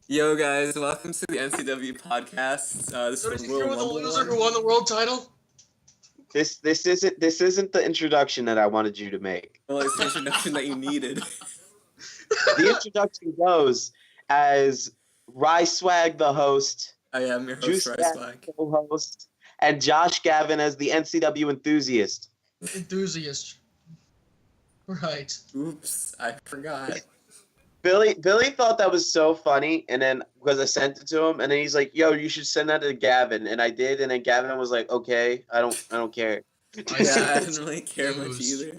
Yo guys, welcome to the NCW podcast. This So is did the you hear Royal the Rumble loser one. who won the world title? This isn't the introduction that I wanted you to make. Well, it's the introduction that you needed. The introduction goes as Ryswag the host, I am your host, Juice Ryswag. the co-host, and Josh Gavin as the NCW enthusiast. Enthusiast. Right. Oops, I forgot. Billy thought that was so funny, and then because I sent it to him, and then he's like, "Yo, you should send that to Gavin," and I did, and then Gavin was like, "Okay, I don't care." Yeah, I didn't really care much Enthused. either.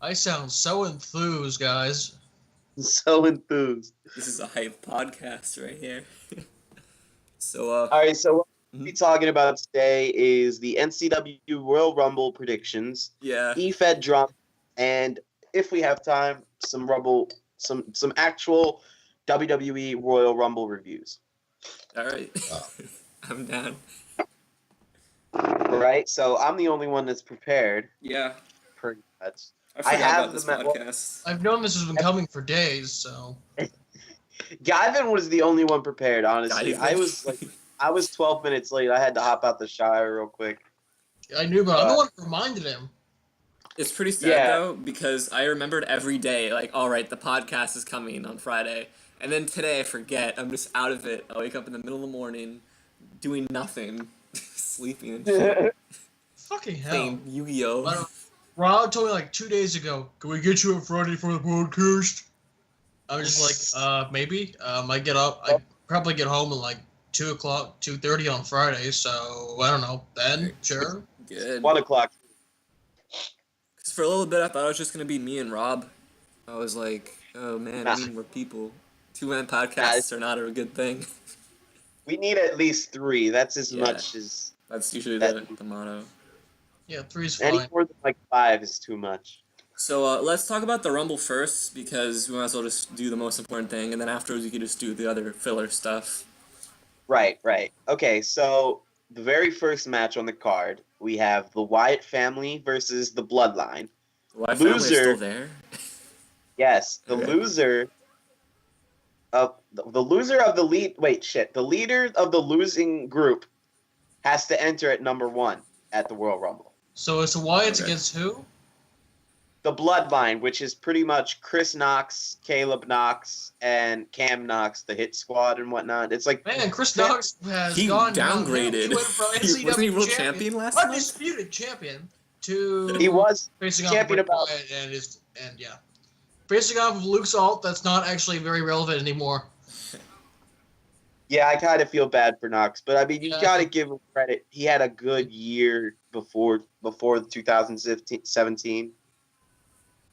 I sound so enthused, guys. So enthused. This is a hype podcast right here. So, All right, so what we'll be talking about today is the NCW Royal Rumble predictions, yeah. E-Fed drum, and if we have time, some actual WWE Royal Rumble reviews. All right. I'm down. All right, so I'm the only one that's prepared, Yeah. pretty much. I forgot have about this the podcast. I've known this has been coming for days, so. Gavin was the only one prepared, honestly. Gavin. I was 12 minutes late. I had to hop out the shower real quick. I knew, but I'm the one who reminded him. It's pretty sad though, because I remembered every day, like, all right, the podcast is coming on Friday, and then today I forget. I'm just out of it. I wake up in the middle of the morning, doing nothing, sleeping and shit, Fucking hell. playing Yu-Gi-Oh. Rob told me like 2 days ago, can we get you on Friday for the podcast? I was just like, maybe. I get up, I probably get home at like 2 o'clock, 2:30 on Friday, so I don't know. Then, sure. Good. 1 o'clock. Cause for a little bit I thought it was just gonna be me and Rob. I was like, oh man, I need more people. 2-man podcasts are not a good thing. We need at least 3. That's as Yeah. much as... That's usually the motto. Yeah, 3's fine. Any more than like 5 is too much. So let's talk about the Rumble first, because we might as well just do the most important thing, and then afterwards we can just do the other filler stuff. Right. Okay, so the very first match on the card, we have the Wyatt family versus the Bloodline. Why family is still there? Yes, the Okay. loser of the lead. Wait, shit. The leader of the losing group has to enter at number 1 at the Royal Rumble. So it's Wyatt's Okay. against who? The Bloodline, which is pretty much Chris Knox, Caleb Knox, and Cam Knox, the Hit Squad and whatnot. It's like Man, Chris Knox has He gone downgraded. He went from NCW Wasn't he world champion last month? undisputed champion to he was facing champion off about- Wyatt and yeah, facing off of Luke Salt. That's not actually very relevant anymore. Yeah, I kind of feel bad for Knox, but I mean, you Yeah. got to give him credit. He had a good year before 2017.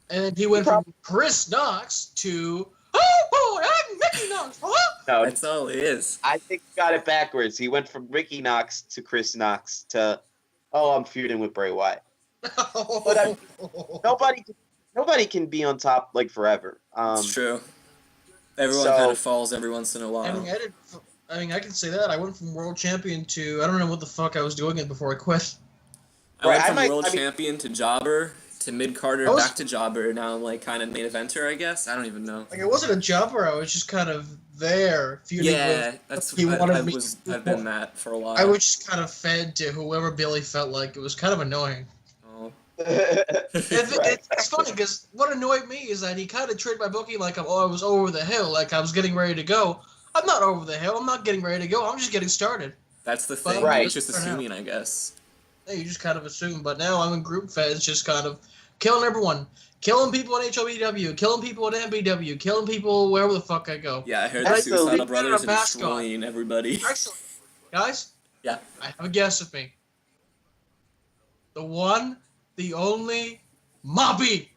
And then he went from Chris Knox to I'm Mickey Knox. No, That's all it is. I think you got it backwards. He went from Ricky Knox to Chris Knox to, I'm feuding with Bray Wyatt. But nobody can be on top like forever. It's true. Everyone so- kind of falls every once in a while. I mean, I can say that. I went from world champion to I don't know what the fuck I was doing it before I quit. I went Right, from I world mean- champion to jobber to mid-carder I was- back to jobber. Now I'm like kind of main eventer, I guess. I don't even know. Like I wasn't a jumper. I was just kind of there feuding Yeah, with. that's he wanted me- I've been that for a while. I was just kind of fed to whoever Billy felt like. It was kind of annoying. Oh. It's funny because what annoyed me is that he kind of treated my booking like I was over the hill, like I was getting ready to go. I'm not over the hill. I'm not getting ready to go. I'm just getting started. That's the thing. Right. It's just assuming, I guess. Hey, you just kind of assume. But now I'm in group feds, just kind of killing everyone, killing people in HOBW, killing people in MBW, killing people wherever the fuck I go. Yeah, I heard That's the the Suicidal lead Brothers are mascot. destroying everybody. Excellent, guys. Yeah. I have a guess with me. The one, the only, Moppy.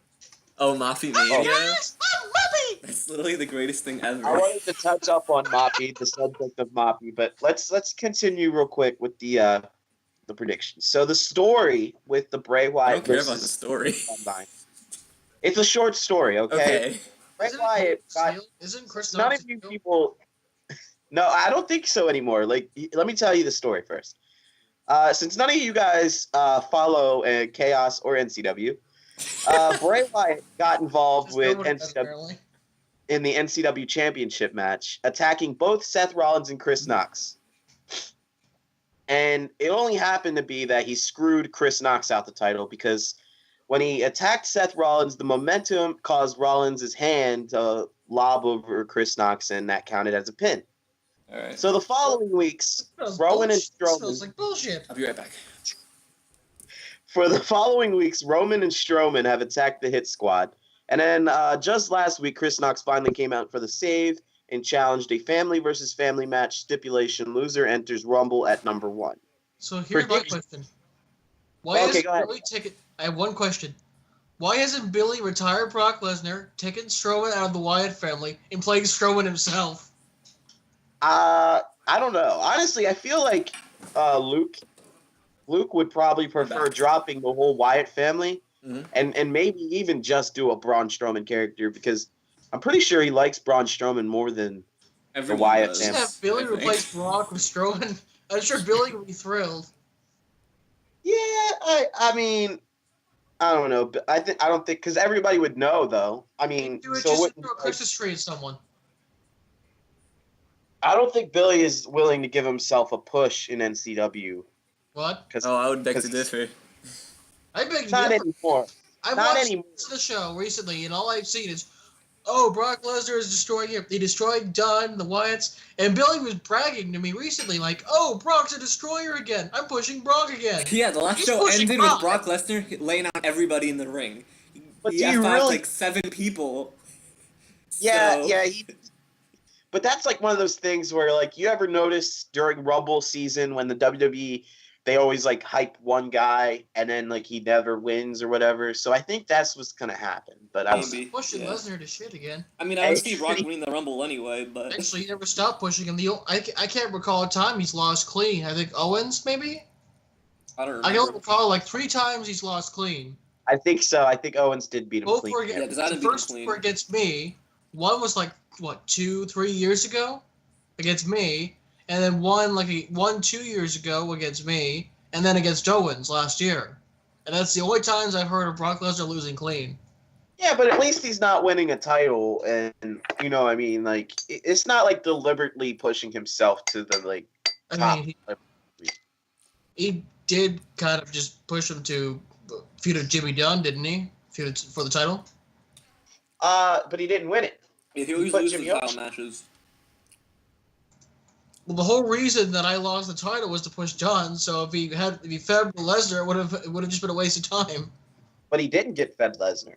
Oh, Mafia Mania? Yes, I'm Moppy. That's literally the greatest thing ever. I wanted to touch up on Moppy, the subject of Moppy, but let's continue real quick with the predictions. So the story with the Bray I Wyatt don't care about the versus story. Bloodline. It's a short story, okay? Okay. Bray Wyatt got Isn't Chris none Knox of you a heel? people. No, I don't think so anymore. Like, let me tell you the story first. Since none of you guys follow Chaos or NCW, Bray Wyatt got involved Just with nobody does, NCW. apparently. in the NCW Championship match, attacking both Seth Rollins and Chris Knox. And it only happened to be that he screwed Chris Knox out the title because when he attacked Seth Rollins, the momentum caused Rollins' hand to lob over Chris Knox, and that counted as a pin. All right. So the following weeks, Roman and Strowman... Smells like bullshit. I'll be right back. For the following weeks, Roman and Strowman have attacked the Hit Squad. And then just last week, Chris Knox finally came out for the save and challenged a family versus family match stipulation. Loser enters Rumble at number 1. So here's my question. Why isn't Billy taking... I have one question. Why hasn't Billy retired Brock Lesnar, taken Strowman out of the Wyatt family, and playing Strowman himself? I don't know. Honestly, I feel like Luke would probably prefer dropping the whole Wyatt family and maybe even just do a Braun Strowman character because I'm pretty sure he likes Braun Strowman more than the Wyatt family. Just have Billy replace Brock with Strowman. I'm sure Billy would be thrilled. Yeah, I mean, I don't know. I don't think because everybody would know though. I mean, do it just throw a Christmas tree at someone. I don't think Billy is willing to give himself a push in NCW. What? I would beg to differ. I beg to not differ. Anymore. I watched the show recently, and all I've seen is, Brock Lesnar is destroying him. He destroyed Dunn, the Wyatts, and Billy was bragging to me recently, like, Brock's a destroyer again. I'm pushing Brock again. Yeah, the last show ended with Brock Lesnar laying out everybody in the ring. But he F5'd like 7 people. Yeah, But that's like one of those things where, like, you ever notice during Rumble season when the WWE, they always, like, hype one guy and then, like, he never wins or whatever. So I think that's what's going to happen. But I was pushing Lesnar to shit again. I mean, I would see Brock winning the Rumble anyway, but... Actually, he never stopped pushing him. I can't recall a time he's lost clean. I think Owens, maybe? I don't remember. I don't recall, like, 3 times he's lost clean. I think so. I think Owens did beat him clean. The first were against me. One was, like, 2-3 years ago against me, and then one 2 years ago against me, and then against Owens last year. And that's the only times I've heard of Brock Lesnar losing clean. Yeah, but at least he's not winning a title, and you know, I mean, like, it's not like deliberately pushing himself to the like top. I mean, he did kind of just push him to feud of Jimmy Dunn, didn't he? Feud for the title. But he didn't win it. Yeah, he always loses title matches. Well, the whole reason that I lost the title was to push Dunn. So if he fed Lesnar, it would have just been a waste of time. But he didn't get fed Lesnar.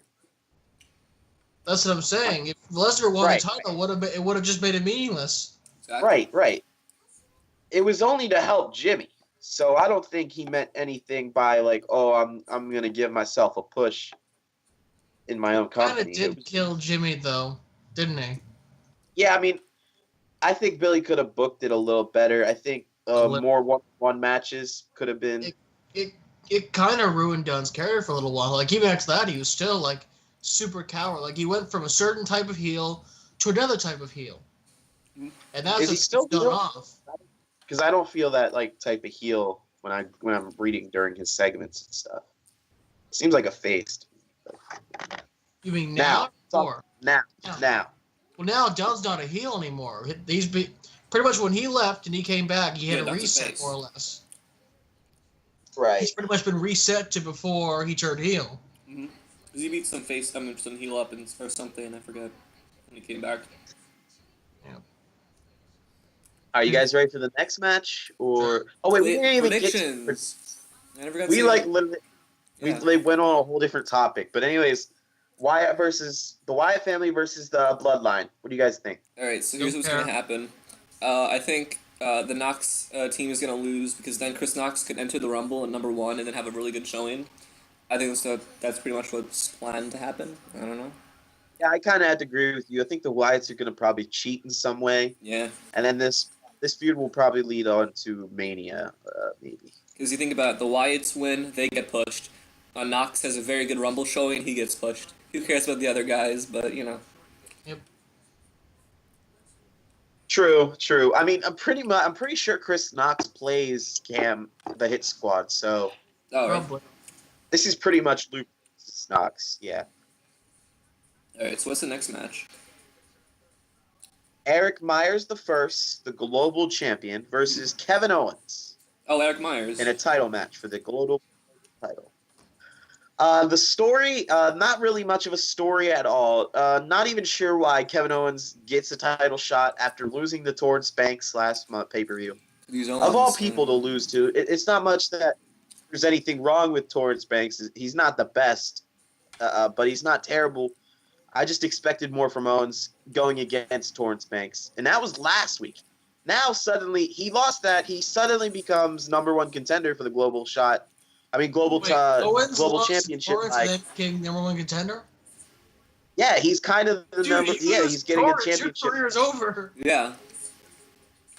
That's what I'm saying. If Lesnar won the title, it would have just made it meaningless. Exactly. Right. It was only to help Jimmy. So I don't think he meant anything by like, I'm gonna give myself a push in my own company. Kind of did kill Jimmy though, didn't he? Yeah, I mean, I think Billy could have booked it a little better. I think more one-on-one matches could have been. It kind of ruined Dunn's character for a little while. Like even after that, he was still like super coward. Like he went from a certain type of heel to another type of heel, and that's Is he still done off. Because I don't feel that like type of heel when I'm reading during his segments and stuff. Seems like a face. You mean now? Now. Well, now Dunn's not a heel anymore. He's pretty much when he left and he came back, he had a reset more or less. Right. He's pretty much been reset to before he turned heel. Mm-hmm. Because he beat some heel up or something. I forget when he came back. Yeah. Are you guys ready for the next match? Or we didn't even predictions. We went on a whole different topic. But anyways, the Wyatt family versus the Bloodline. What do you guys think? All right, so here's what's going to happen. I think the Knox team is going to lose because then Chris Knox could enter the Rumble at number 1 and then have a really good showing. I think that's pretty much what's planned to happen. I don't know. Yeah, I kind of had to agree with you. I think the Wyatts are going to probably cheat in some way. Yeah. And then this feud will probably lead on to Mania, maybe. Because you think about it, the Wyatts win, they get pushed. Knox has a very good Rumble showing, he gets pushed. Who cares about the other guys, but, you know. Yep. True. I mean, I'm pretty sure Chris Knox plays Cam, the Hit Squad, so... Oh, right. This is pretty much Luke Knox, yeah. Alright, so what's the next match? Eric Myers the first, the global champion, versus Kevin Owens. Oh, Eric Myers. In a title match for the global title. The story, not really much of a story at all. Not even sure why Kevin Owens gets a title shot after losing to Torrance Banks last month pay-per-view. Of all people to lose to, it's not much that there's anything wrong with Torrance Banks. He's not the best, but he's not terrible. I just expected more from Owens going against Torrance Banks, and that was last week. Now suddenly he lost that. He suddenly becomes #1 contender for the global shot. I mean, global championship. Then became #1 contender. Yeah, he's kind of the number. Yeah, he's getting a championship. Your career's over. Yeah.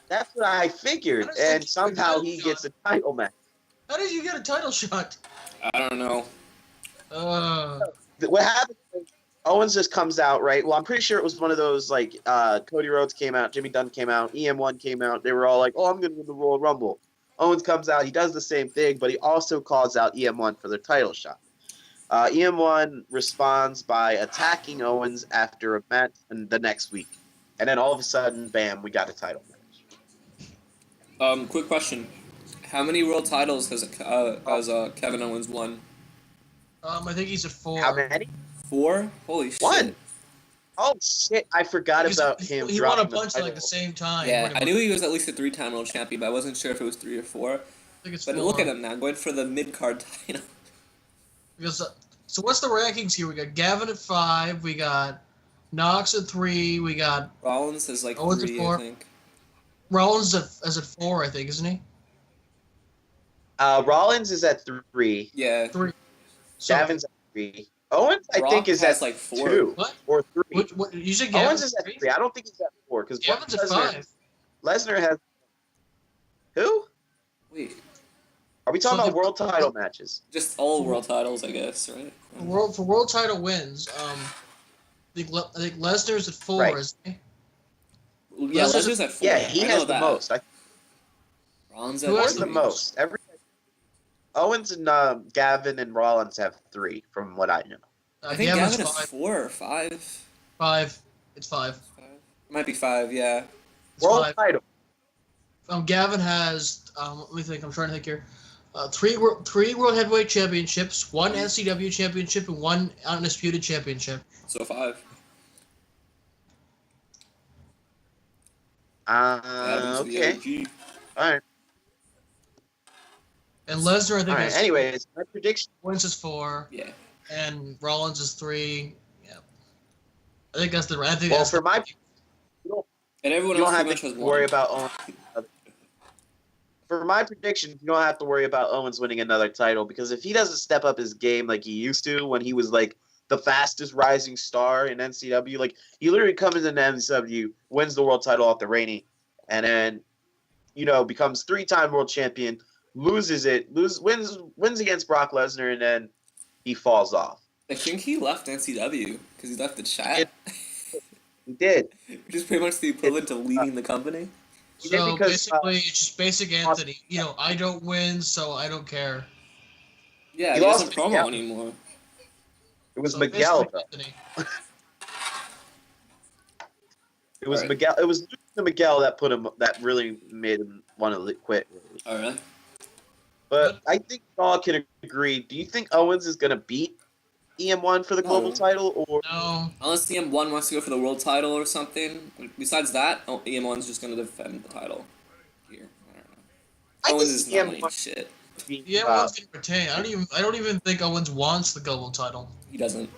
That's what I figured, and somehow he gets a title match. How did you get a title shot? I don't know. What happened? Owens just comes out, right? Well, I'm pretty sure it was one of those, like, Cody Rhodes came out, Jimmy Dunn came out, EM1 came out. They were all like, oh, I'm going to win the Royal Rumble. Owens comes out. He does the same thing, but he also calls out EM1 for the title shot. EM1 responds by attacking Owens after a match the next week. And then all of a sudden, bam, we got a title match. Quick question. How many world titles has Kevin Owens won? I think he's at 4. How many? 4? Holy shit. 1. Oh, shit. I forgot about him. He won a bunch at, like, the same time. Yeah, I knew he was at least a 3-time world champion, but I wasn't sure if it was 3 or 4. I think it's but 4. Look at him now, going for the mid-card title. Because, so what's the rankings here? We got Gavin at 5. We got Knox at 3. We got Rollins is like Owens 3, at 4. I think. Rollins is at 4, I think, isn't he? Rollins is at 3. Yeah. 3. So, Gavin's at 3. Owens, I think, is at like 4. 2 what? or 3. What, you said Gavin Owens is at 3. I don't think he's at 4 because Gavin's at 5. Lesnar has who? Wait. Are we talking about world title matches? Just all world titles, I guess, right? For world title wins, I think Lesnar's at 4, right. isn't he? Yeah, Lesnar's at 4. Yeah, he has the most. Rollins Who has the most? Owens and Gavin and Rollins have 3, from what I know. I think Gavin is 4 or 5. 5. It's 5. It might be 5, yeah. World title. Gavin has, let me think, I'm trying to think here. 3 World Heavyweight Championships, 1 NCW Championship, and 1 Undisputed Championship. So 5. Okay. All right. And Lesnar, I think, has anyways, my prediction. Owens is 4. Yeah. And Rollins is 3. Yeah. I think that's the right. Well, for my. And everyone else pretty much has 1. Worry about Owens. For my prediction, you don't have to worry about Owens winning another title because if he doesn't step up his game like he used to when he was like the fastest rising star in NCW, like he literally comes into NCW, wins the world title off the reigning, and then becomes 3-time world champion, wins against Brock Lesnar, and then he falls off. I think he left NCW because he left the chat. He did. Which is pretty much the equivalent of leaving the company. So basically, it's just basic Anthony. I don't win, so I don't care. Yeah, he doesn't promo anymore. It was Miguel, though. It was Miguel. It was Miguel that really made him want to quit. All right. But I think we all can agree. Do you think Owens is going to beat EM1 for the global title? Or no. Unless EM1 wants to go for the world title or something. Besides that, EM1's just going to defend the title here. I don't know. Owens is not winning shit. Yeah, Owens can retain. I don't even think Owens wants the global title. He doesn't.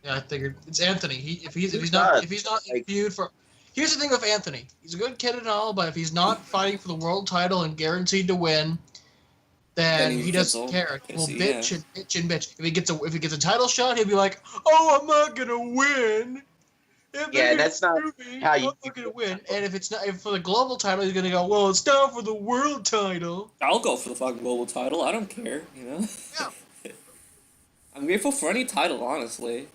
Yeah, I figured it's Anthony. If he's not in feud for. Here's the thing with Anthony. He's a good kid and all, but if he's not fighting for the world title and guaranteed to win, then he doesn't care. He'll bitch and bitch and bitch. If he gets a title shot, he'll be like, "Oh, I'm not gonna win." That's not how you. I'm not gonna win. And if for the global title, he's gonna go, "Well, it's down for the world title." I'll go for the fucking global title. I don't care. Yeah. I'm grateful for any title, honestly.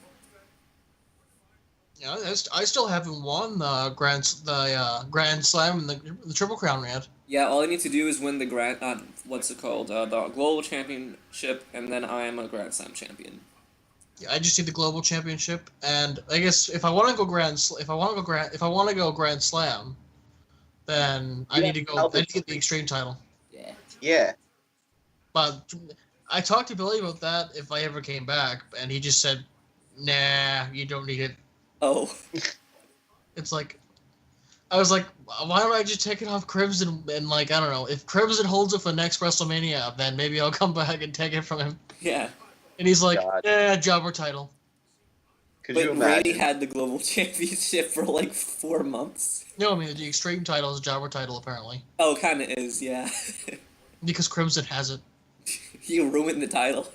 Yeah, I still haven't won the Grand Slam and the Triple Crown yet. Yeah, all I need to do is win the the global championship, and then I am a Grand Slam champion. I just need the global championship, and I guess if I want to go Grand Slam, then I need to get the Extreme title. Yeah. Yeah. But I talked to Billy about that if I ever came back, and he just said, "Nah, you don't need it." Oh. It's like, I was like, why don't I just take it off Crimson and like, I don't know, if Crimson holds it for the next WrestleMania, then maybe I'll come back and take it from him. Yeah. And he's like, jobber title. Could you imagine? Randy had the global championship for like 4 months. No, I mean, the Extreme title is a jobber title, apparently. Oh, kind of is, yeah. Because Crimson has it. You ruined the title.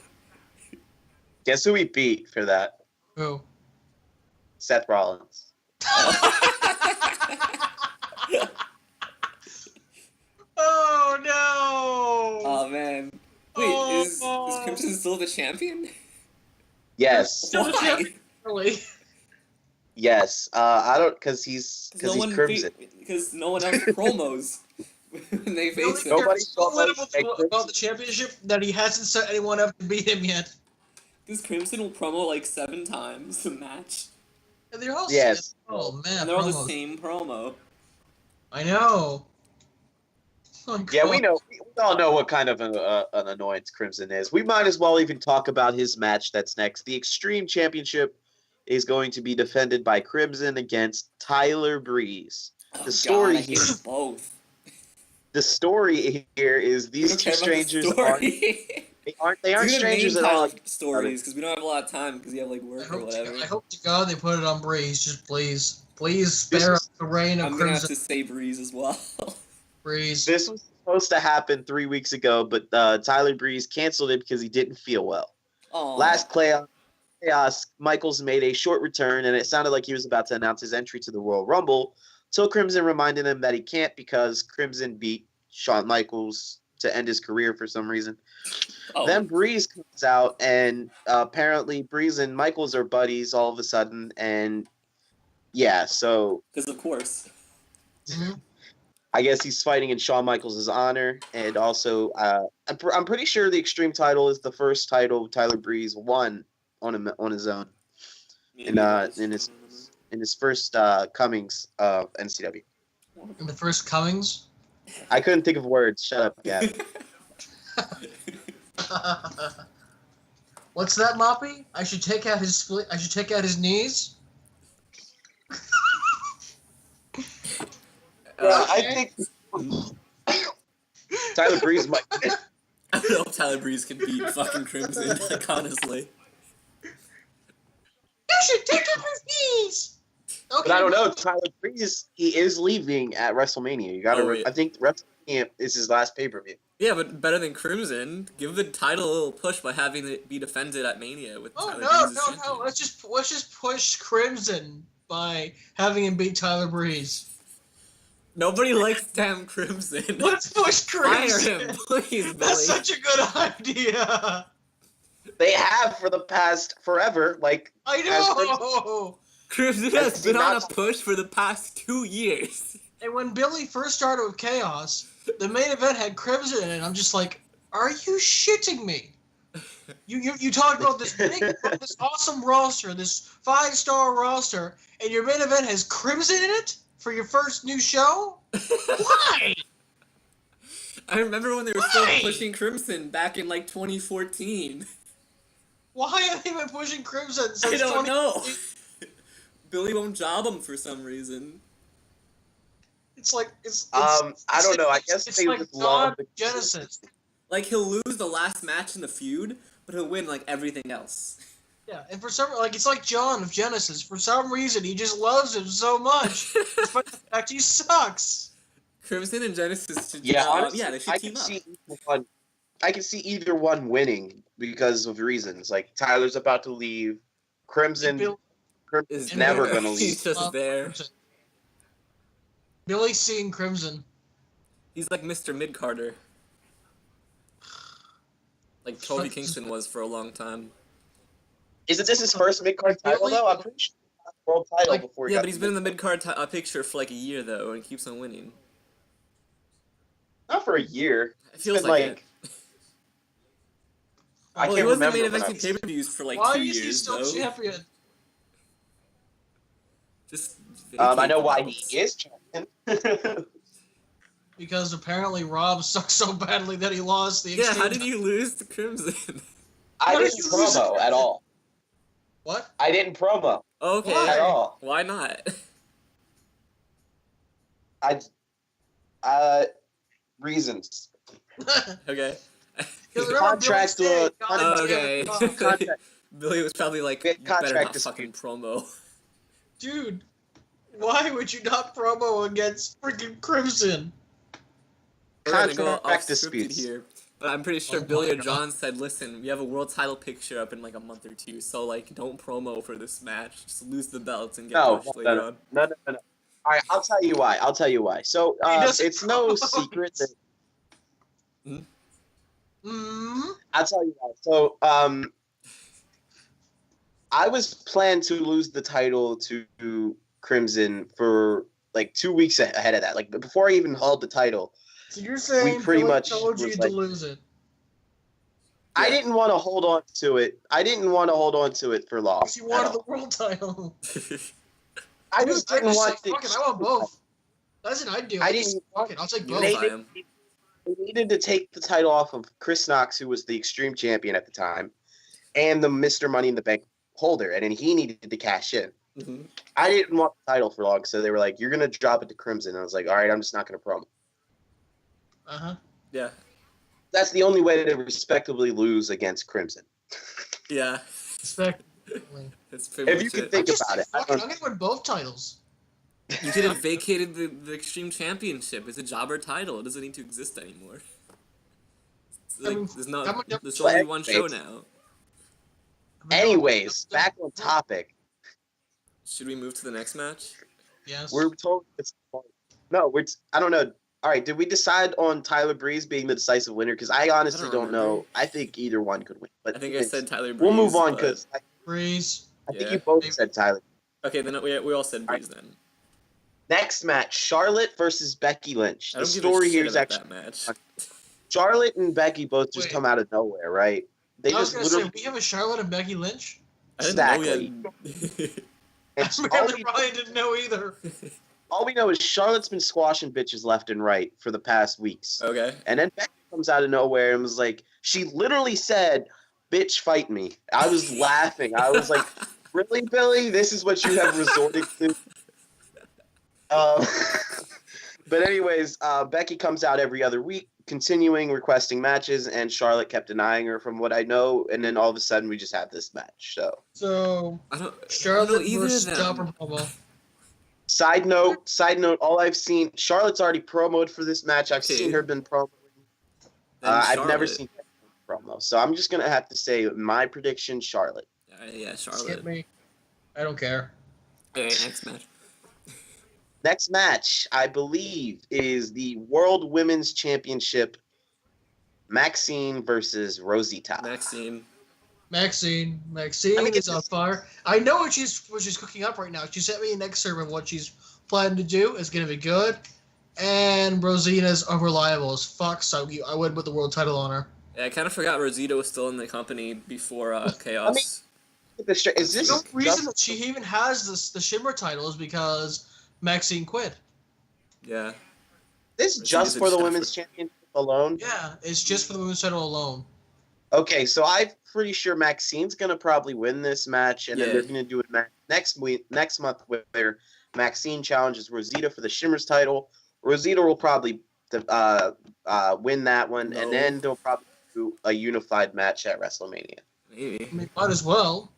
Guess who he beat for that? Who? Seth Rollins. Oh, no! Oh, man. Wait, is Crimson still the champion? Yes. Why? Really? Yes. I don't, because he's Crimson. Because no one else promos when they face him. Nobody so about the championship that he hasn't set anyone up to beat him yet. Because Crimson will promo like 7 times a match. And they're all yes. Oh man, and they're all the same promo. I know. Oh, yeah, we know. We all know what kind of an annoyance Crimson is. We might as well even talk about his match that's next. The Extreme Championship is going to be defended by Crimson against Tyler Breeze. Oh, the story God, I hate both. The story here is these two strangers aren't strangers at all. Stories because we don't have a lot of time because you have like work or whatever. I hope to God they put it on Breeze. Just please spare us the reign of Crimson. I'm gonna have to say Breeze as well. Breeze. This was supposed to happen 3 weeks ago, but Tyler Breeze canceled it because he didn't feel well. Aww. Last Chaos, Michaels made a short return, and it sounded like he was about to announce his entry to the Royal Rumble. So Crimson reminded him that he can't because Crimson beat Shawn Michaels to end his career for some reason. Oh. Then Breeze comes out, and apparently Breeze and Michaels are buddies all of a sudden, and yeah, so... Because of course. Mm-hmm. I guess he's fighting in Shawn Michaels' honor, and also I'm pretty sure the Extreme title is the first title Tyler Breeze won on his own in his first comings of NCW. In the first comings? I couldn't think of words. Shut up, Gavin. What's that, Moppy? I should take out his split. I should take out his knees. I think Tyler Breeze might. I don't know if Tyler Breeze can beat fucking Crimson, like, honestly. You should take out his knees! Okay. But I don't know. Tyler Breeze, he is leaving at WrestleMania. You gotta. I think WrestleMania is his last pay-per-view. Yeah, but better than Crimson. Give the title a little push by having it be defended at Mania with Tyler Breeze as champion. No. Let's just push Crimson by having him beat Tyler Breeze. Nobody likes damn Crimson. Let's push Crimson. Fire him, please, Billy. That's such a good idea. They have for the past forever. Like I know. Crimson has been on a push for the past 2 years. And when Billy first started with Chaos, the main event had Crimson in it. I'm just like, are you shitting me? You talked about this this awesome roster, this 5-star roster, and your main event has Crimson in it for your first new show? Why? I remember when they were still pushing Crimson back in like 2014. Why have they been pushing Crimson since I don't know. Billy won't job him for some reason. It's like I don't know. I guess it's they like just love the Genesis. Like he'll lose the last match in the feud, but he'll win like everything else. Yeah, and for some it's like John of Genesis. For some reason, he just loves him so much, despite the fact he sucks. Crimson and Genesis should honestly, they should team up. I can see either one winning because of reasons. Like Tyler's about to leave, Crimson is never gonna leave. He's just there. Billy's seeing Crimson. He's like Mr. Mid-Carter. Like Kofi Kingston was for a long time. Isn't this his first mid-card title, though? I'm pretty sure he got the world title before he got but he's been in the mid-card picture for like a year, though, and keeps on winning. Not for a year. It feels like it. I Well, can't he wasn't remember. main eventing pay-per-views for like Why 2 is he years, still though. champion? Just I know vacate why belts. he is champion. Because apparently Rob sucked so badly that he lost the Yeah, how Extreme did you lose to Crimson? I How did didn't you lose promo it? at all. What? I didn't promo Okay. Why? at all. Why not? Reasons. Okay. Because remember Contract Billy to- Day got him Okay. champion. Contract. Billy was probably like, We you had better contract not fucking dispute. promo. Dude, why would you not promo against freaking Crimson? We're gonna go off Contract scripted disputes. here. But I'm pretty sure Oh Billy my or God. John said, listen, we have a world title picture up in like a month or two, so like don't promo for this match. Just lose the belts and get pushed later on. No. All right, I'll tell you why. So He doesn't it's no promote. secret that Mm-hmm. I'll tell you why. So I was planned to lose the title to Crimson for like 2 weeks ahead of that. Like before I even held the title, So you're saying pretty Billy much told you was to like- lose it? I Yeah. didn't want to hold on to it. I didn't want to hold on to it for long. Because you at wanted the all. world title. I just didn't want to. Fuck it, I want both. That's an idea. I didn't- Fuck it, I'll take both. They Unify him. needed to take the title off of Chris Knox, who was the Extreme Champion at the time, and the Mr. Money in the Bank holder, and then he needed to cash in. Mhm. I didn't want the title for long, so they were like, "You're gonna drop it to Crimson." And I was like, "All right, I'm just not gonna promo." Uh-huh. Yeah. That's the only way to respectably lose against Crimson. Yeah. Respect. That's pretty If much you could it. think Just about say, it, I fuck it, don't- I'm gonna win both titles. You could have vacated the Extreme Championship. It's a jobber title. It doesn't need to exist anymore. It's like, I mean, there's no. how much- There's only one show anyways. now. Anyways, back on topic. Should we move to the next match? Yes. We're told it's no. I don't know. All right, did we decide on Tyler Breeze being the decisive winner? Because I honestly don't know. remember. I think either one could win. But I think I said Tyler Breeze. we'll move on but- because Breeze. I think Yeah. you both Maybe. said Tyler. Okay, then we all said Breeze then. Next match: Charlotte versus Becky Lynch. I The don't give story a here shit is about actually that match. Charlotte and Becky both just Wait. come out of nowhere, right? They I was just gonna literally say, we have a Charlotte and Becky Lynch? I didn't know we had. it's- Apparently Ryan didn't know either. all we know is Charlotte's been squashing bitches left and right for the past weeks. Okay. And then Becky comes out of nowhere and was like, she literally said, "Bitch, fight me." I was laughing. I was like, "Really, Billy? This is what you have resorted to?" But anyways, Becky comes out every other week, continuing requesting matches, and Charlotte kept denying her from what I know. And then all of a sudden, we just have this match. So, I don't. Charlotte either of versus them. Chopper Promo. side note, all I've seen, Charlotte's already promoed for this match. I've Okay. seen her been promoed. Then I've never Charlotte. seen promo, so I'm just gonna have to say my prediction: Charlotte. Yeah, Skip Charlotte. me. I don't care. Alright, next match. Next match, I believe, is the World Women's Championship. Maxine versus Rosita. Maxine. Maxine I is think it's on just- fire. I know what she's cooking up right now. She sent me an excerpt of what she's planning to do. It's gonna be good. And Rosina's unreliable as fuck, so I went with the world title on her. Yeah, I kind of forgot Rosita was still in the company before Chaos. Is this The only reason just- that she even has the Shimmer title is because Maxine quit. Yeah. this Rosita's just a for the chef. Women's Championship alone? Yeah, it's just for the women's title alone. Okay, so I'm pretty sure Maxine's gonna probably win this match, and then Yeah. they're gonna do it next month where Maxine challenges Rosita for the Shimmers title. Rosita will probably win that one, No. and then they'll probably do a unified match at WrestleMania. Maybe. I mean, might as well.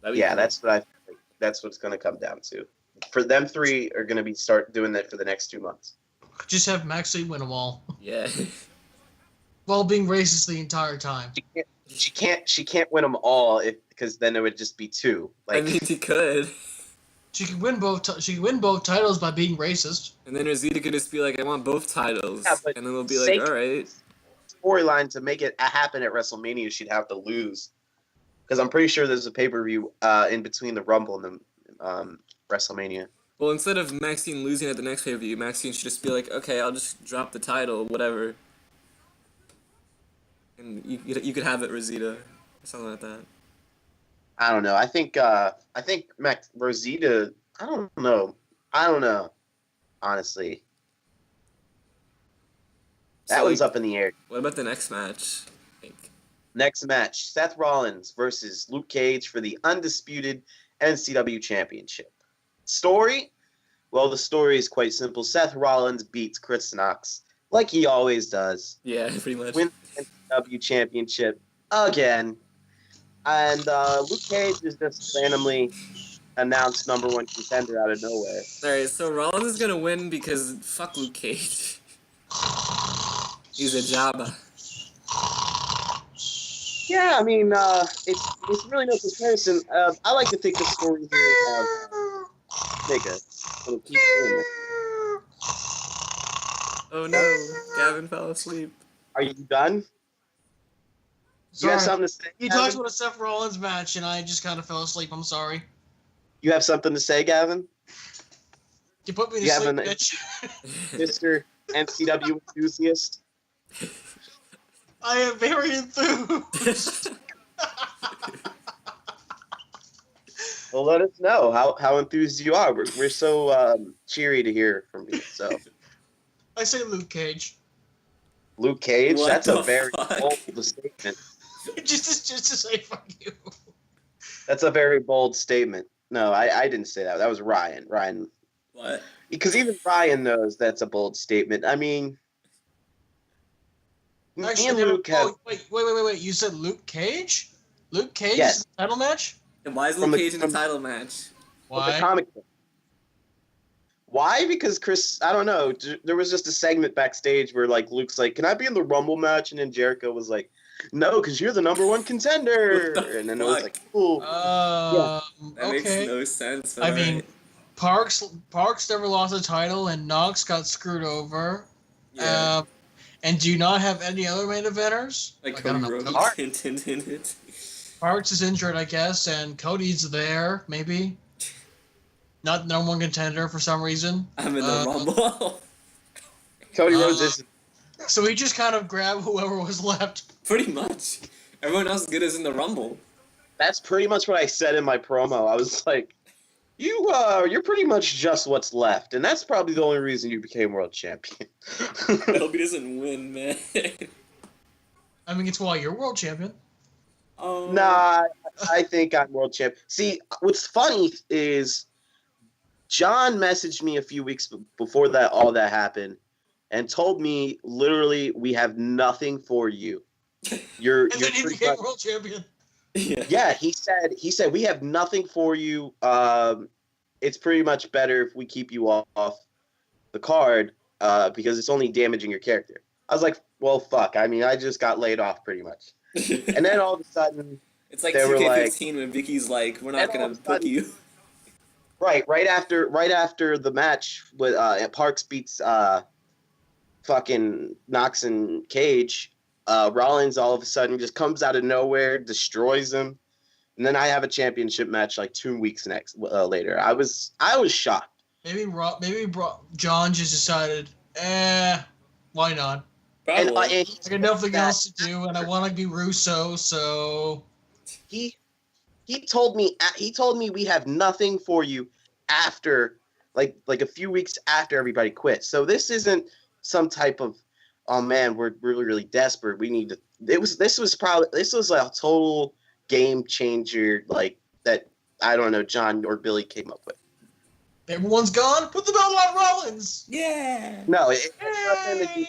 That'd be Yeah, cool. that's what I think. That's what's gonna come down to. For them three are gonna be start doing that for the next 2 months. Just have Maxine win them all, Yeah. while being racist the entire time. She can't win them all because then it would just be two. I Like mean, he could. She can win both. She can win both titles by being racist. And then Rosita could just be like, I want both titles. Yeah, but and then they'll be like, sake- alright. storyline to make it happen at WrestleMania, she'd have to lose. Because I'm pretty sure there's a pay-per-view in between the Rumble and the WrestleMania. Well, instead of Maxine losing at the next pay-per-view, Maxine should just be like, okay, I'll just drop the title, whatever. And you could have it, Rosita. Something like that. I don't know. I think Rosita. I don't know. Honestly, that So, one's up in the air. What about the next match? Next match: Seth Rollins versus Luke Cage for the undisputed NCW Championship. Story? Well, the story is quite simple. Seth Rollins beats Chris Knox like he always does. Yeah, pretty much. Wins the NCW Championship again. And Luke Cage is just randomly announced number one contender out of nowhere. Alright, so Rollins is gonna win because fuck Luke Cage. He's a Jabba. Yeah, I mean, it's really no comparison. I like to think the story here is nigga. It'll keep doing it. Oh no, Gavin fell asleep. Are you done? Sorry. You have something to say? You Gavin? talked about a Seth Rollins match, and I just kind of fell asleep. I'm sorry. You have something to say, Gavin? You put me to You sleep, haven't- bitch. Mr. NCW Enthusiast? I am very enthused. Well, let us know how enthused you are. We're so cheery to hear from you. So, I say Luke Cage. Luke Cage, What that's a the very fuck? bold statement. just to say fuck you. That's a very bold statement. No, I didn't say that. That was Ryan. Ryan. What? Because even Ryan knows that's a bold statement. I mean, me and Luke have... Wait. You said Luke Cage? Luke Cage Yes. is the title match? And why is From Luke the- Cage in a from- title match? The Why? comic book. Why? Because Chris, I don't know. There was just a segment backstage where like Luke's like, "Can I be in the Rumble match?" And then Jericho was like, "No, because you're the number one contender." What the And then it was fuck? like, "Cool." That Okay. makes no sense. But I mean, alright. Parks never lost a title, and Knox got screwed over. Yeah. And do you not have any other main eventers? Like I Cody don't know. Rhodes Park. hinted in it. Parks is injured, I guess, and Cody's there, maybe. Not number one contender for some reason. I'm in the Rumble. Cody Rhodes is So he just kind of grabbed whoever was left. Pretty much. Everyone else good is in the Rumble. that's pretty much what I said in my promo. I was like, you're pretty much just what's left, and that's probably the only reason you became world champion. I hope he doesn't win, man. I mean, it's why you're world champion. Oh. Nah, I think I'm world champ. See, what's funny is John messaged me a few weeks before that all that happened and told me literally we have nothing for you. You're And then he pretty became much- world champion. Yeah. yeah, he said we have nothing for you. It's pretty much better if we keep you off the card because it's only damaging your character. I was like, well, fuck. I mean, I just got laid off pretty much. And then all of a sudden, It's like they were 2K15 when Vicky's like, we're not And all gonna of a book sudden- you. right after the match with Parks beats fucking Knox and Cage, Rollins all of a sudden just comes out of nowhere, destroys him, and then I have a championship match like 2 weeks later. I was shocked. Maybe John just decided, why not? And, Probably. and I got nothing else to do, and I want to be Russo, so he told me we have nothing for you after like a few weeks after everybody quit. So this isn't some type of, oh man, we're really desperate. We need to. This was like a total game changer, like that. I don't know, John or Billy came up with. everyone's gone. Put the belt on Rollins. Yeah. No, it had nothing to do.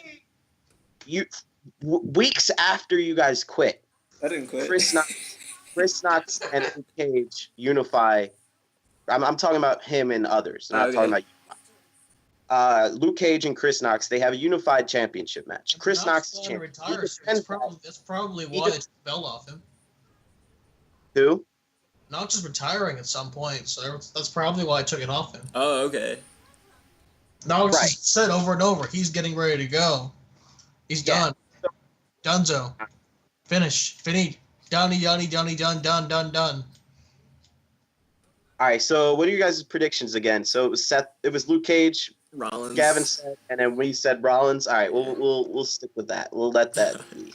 Weeks after you guys quit, I didn't quit. Chris Knox and Luke Cage unify. I'm talking about him and others. I'm not Okay. talking about Luke Cage and Chris Knox. They have a unified championship match. Chris Knox is champion. Retire, so that's probably why they took the belt off him. Who? Knox is retiring at some point, so that's probably why I took it off him. Oh, okay. Knox Right. has said over and over, he's getting ready to go. He's Yeah. done. Dunzo. Finished. Finite. Done. All right. So, what are you guys' predictions again? So it was Seth. It was Luke Cage. Rollins. Gavin said, and then we said Rollins. All right. We'll stick with that. We'll let that be.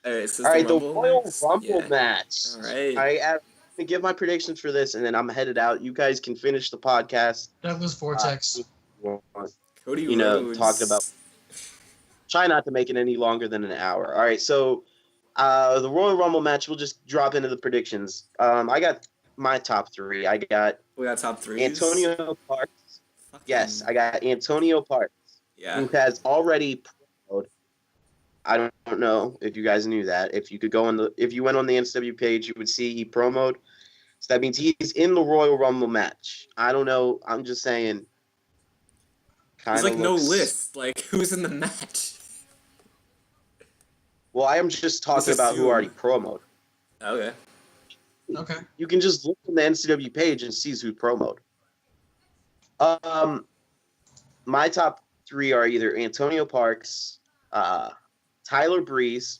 So All right, the Rumble Royal next? Rumble Yeah. match. All right. I'm gonna give my predictions for this, and then I'm headed out. You guys can finish the podcast. Douglas Vortex. Cody Talking about. Rhodes. Try not to make it any longer than an hour. All right, so the Royal Rumble match. We'll just drop into the predictions. I got my top three. We got top threes. Antonio Parks. Fucking, Yes, I got Antonio Parks, who has already promoted. I don't know if you guys knew that. If you went on the NCW page, you would see he promoted. So that means he's in the Royal Rumble match. I don't know. I'm just saying. There's like no list. Like who's in the match? Well, I am just talking about who already promoted. Okay. Okay. You can just look on the NCW page and see who promoted. My top three are either Antonio Parks, Tyler Breeze.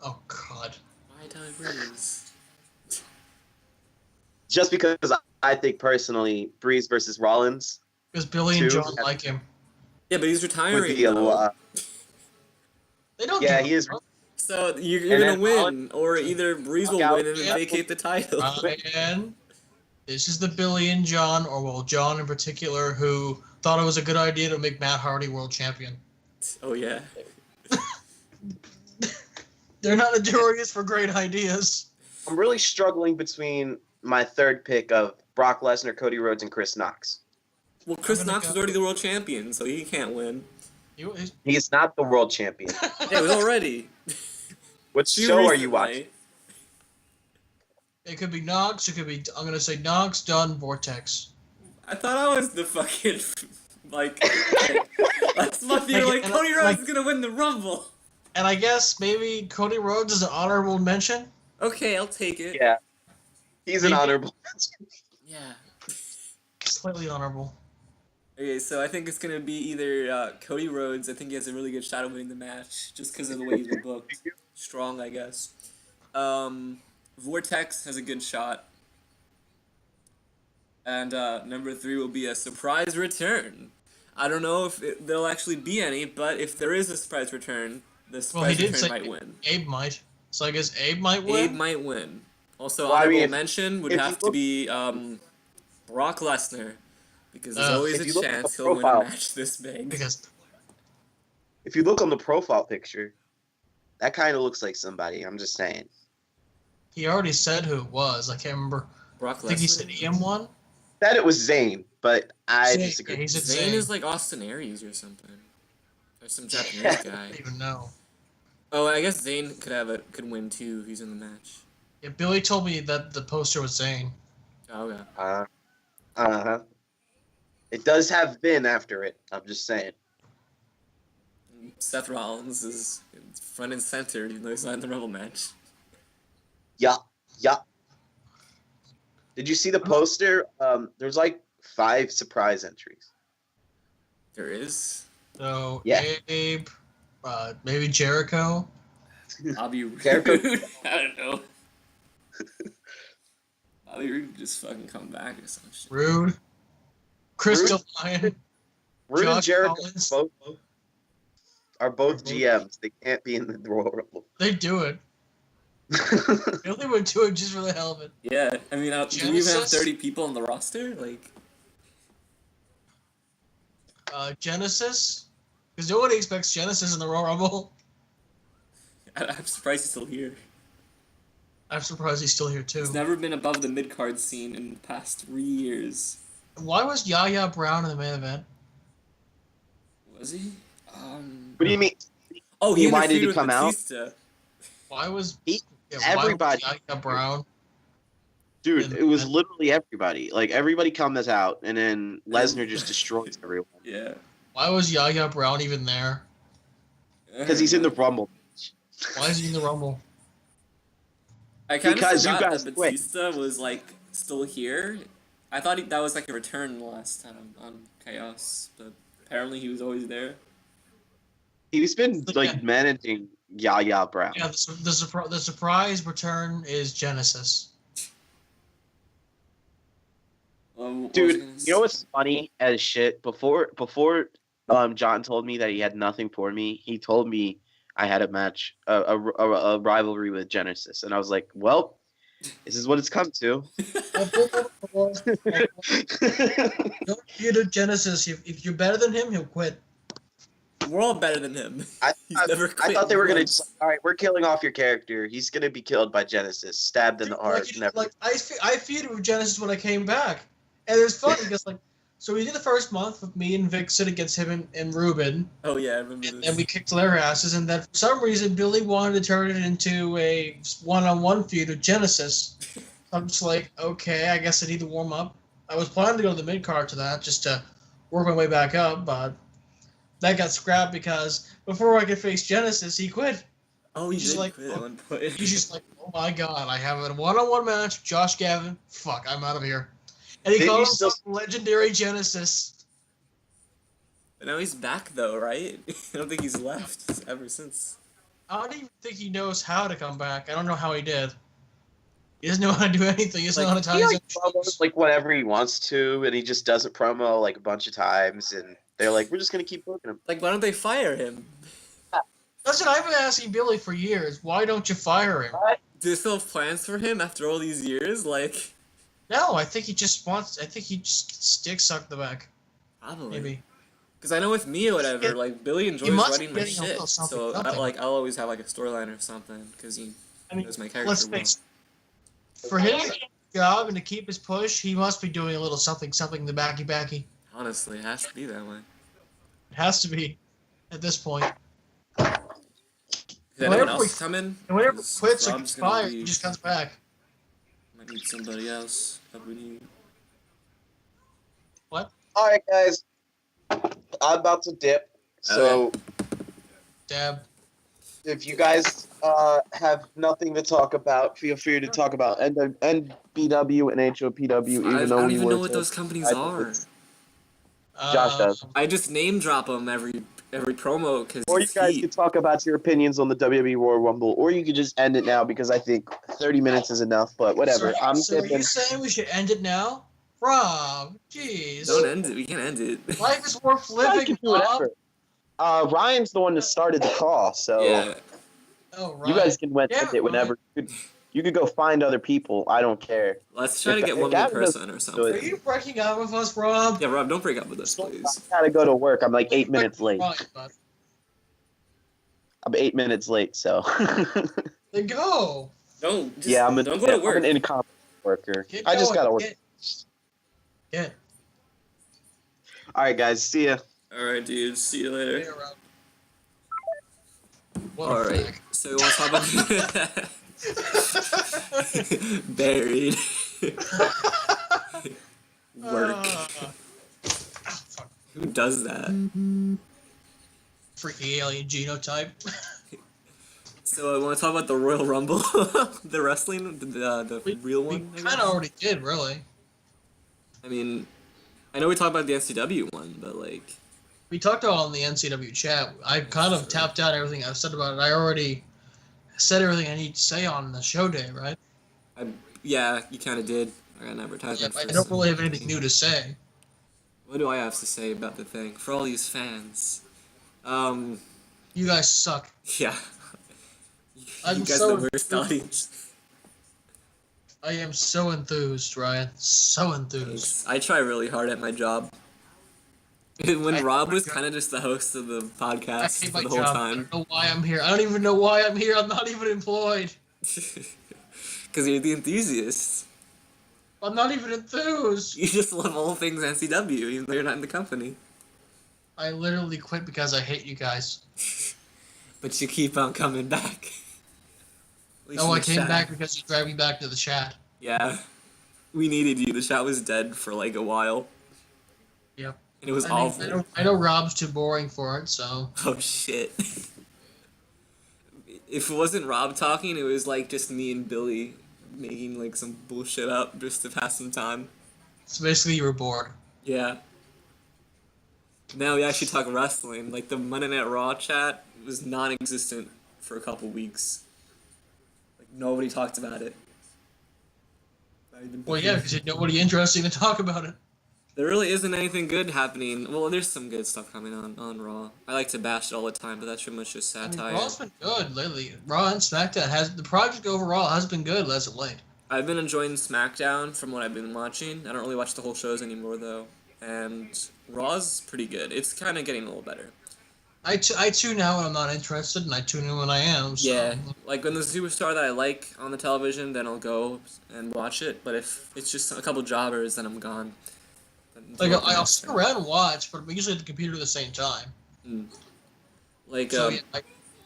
Oh God. Why Tyler Breeze? Just because I think personally, Breeze versus Rollins. Because Billy and John like him. Yeah, but he's retiring. They don't. Yeah, he is. So you're gonna win, or either Breeze will win and vacate the title. And this is the Billy and John, or well, John in particular, who thought it was a good idea to make Matt Hardy world champion. Oh yeah. They're not notorious for great ideas. I'm really struggling between my third pick of Brock Lesnar, Cody Rhodes, and Chris Knox. Well, Chris Knox was already the world champion, so he can't win. He is not the world champion. Yeah, he was already. What show are you watching? It could be Knox. It could be. I'm gonna say Knox, Dunn, Vortex. I thought I was the fucking like. Last month you were like Cody Rhodes is gonna win the Rumble. And I guess maybe Cody Rhodes is an honorable mention. Okay, I'll take it. Yeah, he's an honorable mention. Yeah. Slightly honorable. Okay, so I think it's gonna be either Cody Rhodes. I think he has a really good shot of winning the match, just because of the way he's been booked. Strong, I guess. Vortex has a good shot. And number 3 will be a surprise return. I don't know if there'll actually be any, but if there is a surprise return, the surprise return might win. Abe might. So I guess Abe might win? Abe might win. Also, honorable mention would have to be Brock Lesnar. Because there's always a chance he'll win a match this big. If you look on the profile picture, that kind of looks like somebody. I'm just saying. He already said who it was. I can't remember. Brock Lesnar? I think he said EM1? Said it was Zayn, but I disagree. Yeah, Zayn is like Austin Aries or something. Or some Japanese guy. I don't even know. Oh, I guess Zayn could win too. He's in the match. Yeah, Billy told me that the poster was Zayn. Oh, okay. Uh-huh. It does have Vin after it. I'm just saying. Seth Rollins is front and center, even though he's not in the Rumble match. Yeah. Did you see the poster? There's like 5 surprise entries. There is? So, yeah. Abe, maybe Jericho. Bobby Roode. I don't know. Bobby Roode just fucking come back or some shit. Rude. Crystal Lion. Rude and Jericho are both GMs. They can't be in the Royal Rumble. They do it. They only would do it just for the hell of it. Yeah, I mean, do we even have 30 people on the roster? Like, Genesis? Because nobody expects Genesis in the Royal Rumble. I'm surprised he's still here. I'm surprised he's still here, too. He's never been above the mid-card scene in the past 3 years. Why was Yaya Brown in the main event? Was he? What do you mean? Oh, he why did he come Batista. out? Why was everybody? Why was Yaya Brown? Dude, it was literally everybody. Like, everybody comes out, and then Lesnar just destroys everyone. Yeah. Why was Yaya Brown even there? Because he's in the Rumble. Why is he in the Rumble? I kind of forgot that Batista was, like, still here. I thought that was, like, a return last time on Chaos, but apparently he was always there. He's been, like, managing Yaya Brown. Yeah, the surprise return is Genesis. Dude, you know what's funny as shit? Before John told me that he had nothing for me, he told me I had a match, a rivalry with Genesis, and I was like, well, this is what it's come to. Don't feud with Genesis. If you're better than him, he'll quit. We're all better than him. I thought they were going to, all right, we're killing off your character. He's going to be killed by Genesis, stabbed in the heart. I feuded with Genesis when I came back. And it was funny because, so we did the first month with me and Vixen against him and Ruben. Oh, yeah, I remember this. And we kicked their asses. And then for some reason, Billy wanted to turn it into a one-on-one feud with Genesis. I'm just like, okay, I guess I need to warm up. I was planning to go to the mid-card to that just to work my way back up, but that got scrapped because before I could face Genesis, he quit. Oh, he did quit at one point. He's just like, oh my god, I have a one-on-one match, Josh Gavin. Fuck, I'm out of here. And he called himself Legendary Genesis. But now he's back, though, right? I don't think he's left ever since. I don't even think he knows how to come back. I don't know how he did. He doesn't know how to do anything. He doesn't know how to tie his promos whatever he wants to, and he just doesn't promo a bunch of times, and they're like, we're just going to keep booking him. Why don't they fire him? That's what I've been asking Billy for years. Why don't you fire him? Do they still have plans for him after all these years? No, I think he just stick suck the back. Probably. Maybe. Because I know with me or whatever, Billy enjoys writing my shit. So I'll always have a storyline or something because he knows my character well. For his job and to keep his push, he must be doing a little something in the backy. Honestly, it has to be that way. It has to be at this point. Did anyone else come in? And whenever he quits or gets fired, he just comes back. Might need somebody else that we need. What? Alright, guys. I'm about to dip. So, Dab. If you guys have nothing to talk about, feel free to talk about NBW and HOPW. I don't even know what those companies are. Josh does. I just name drop them every promo because. Or you guys could talk about your opinions on the WWE Royal Rumble, or you could just end it now because I think 30 minutes is enough. But whatever. So are you saying we should end it now, Rob? Jeez. Don't end it. We can't end it. Life is worth living, Rob. Ryan's the one that started the call, so yeah. Oh, right. You guys can end it whenever. You could go find other people. I don't care. Let's try to get one more person or something. Are you breaking up with us, Rob? Yeah, Rob, don't break up with us, please. I gotta go to work. I'm 8 minutes late. I'm 8 minutes late, so. Then go. Don't go to work. I'm an incompetent worker. I just gotta work. Yeah. All right, guys. See ya. All right, dude. See you later. All right. So you want to talk about buried work? Who does that? Freaky alien genotype. So I want to talk about the Royal Rumble, the wrestling, the real one. We kind of already did, really. I mean, I know we talked about the NCW one, but we talked about it on the NCW chat. I kind of tapped out everything I've said about it. I already said everything I need to say on the show day, right? Yeah, you kind of did. I got an advertisement. I don't really have anything new to say. What do I have to say about the thing for all these fans? You guys suck. Yeah. I'm you guys so are the worst audience. I am so enthused, Ryan. So enthused. Thanks. I try really hard at my job. When Rob was kind of just the host of the podcast for the whole time. I don't know why I'm here. I don't even know why I'm here. I'm not even employed. Because you're the enthusiast. I'm not even enthused. You just love all things NCW, even though you're not in the company. I literally quit because I hate you guys. But you keep on coming back. No, I came back because you dragged me back to the chat. Yeah. We needed you. The chat was dead for a while. Yep. And it was awful. I know Rob's too boring for it, so. Oh, shit. If it wasn't Rob talking, it was just me and Billy making some bullshit up just to pass some time. So basically you were bored. Yeah. Now we actually talk wrestling. The Monday Night Raw chat was non-existent for a couple weeks. Nobody talked about it. Well, yeah, because you had nobody interesting to talk about it. There really isn't anything good happening. Well, there's some good stuff coming on Raw. I like to bash it all the time, but that's pretty much just satire. Raw's been good lately. Raw and SmackDown the project overall has been good as of late. I've been enjoying SmackDown from what I've been watching. I don't really watch the whole shows anymore though, and Raw's pretty good. It's kind of getting a little better. I tune out when I'm not interested, and I tune in when I am. So. Yeah, like when there's a superstar that I like on the television, then I'll go and watch it. But if it's just a couple jobbers, then I'm gone. Like I'll sit around and watch, but I'm usually at the computer at the same time. Like so yeah,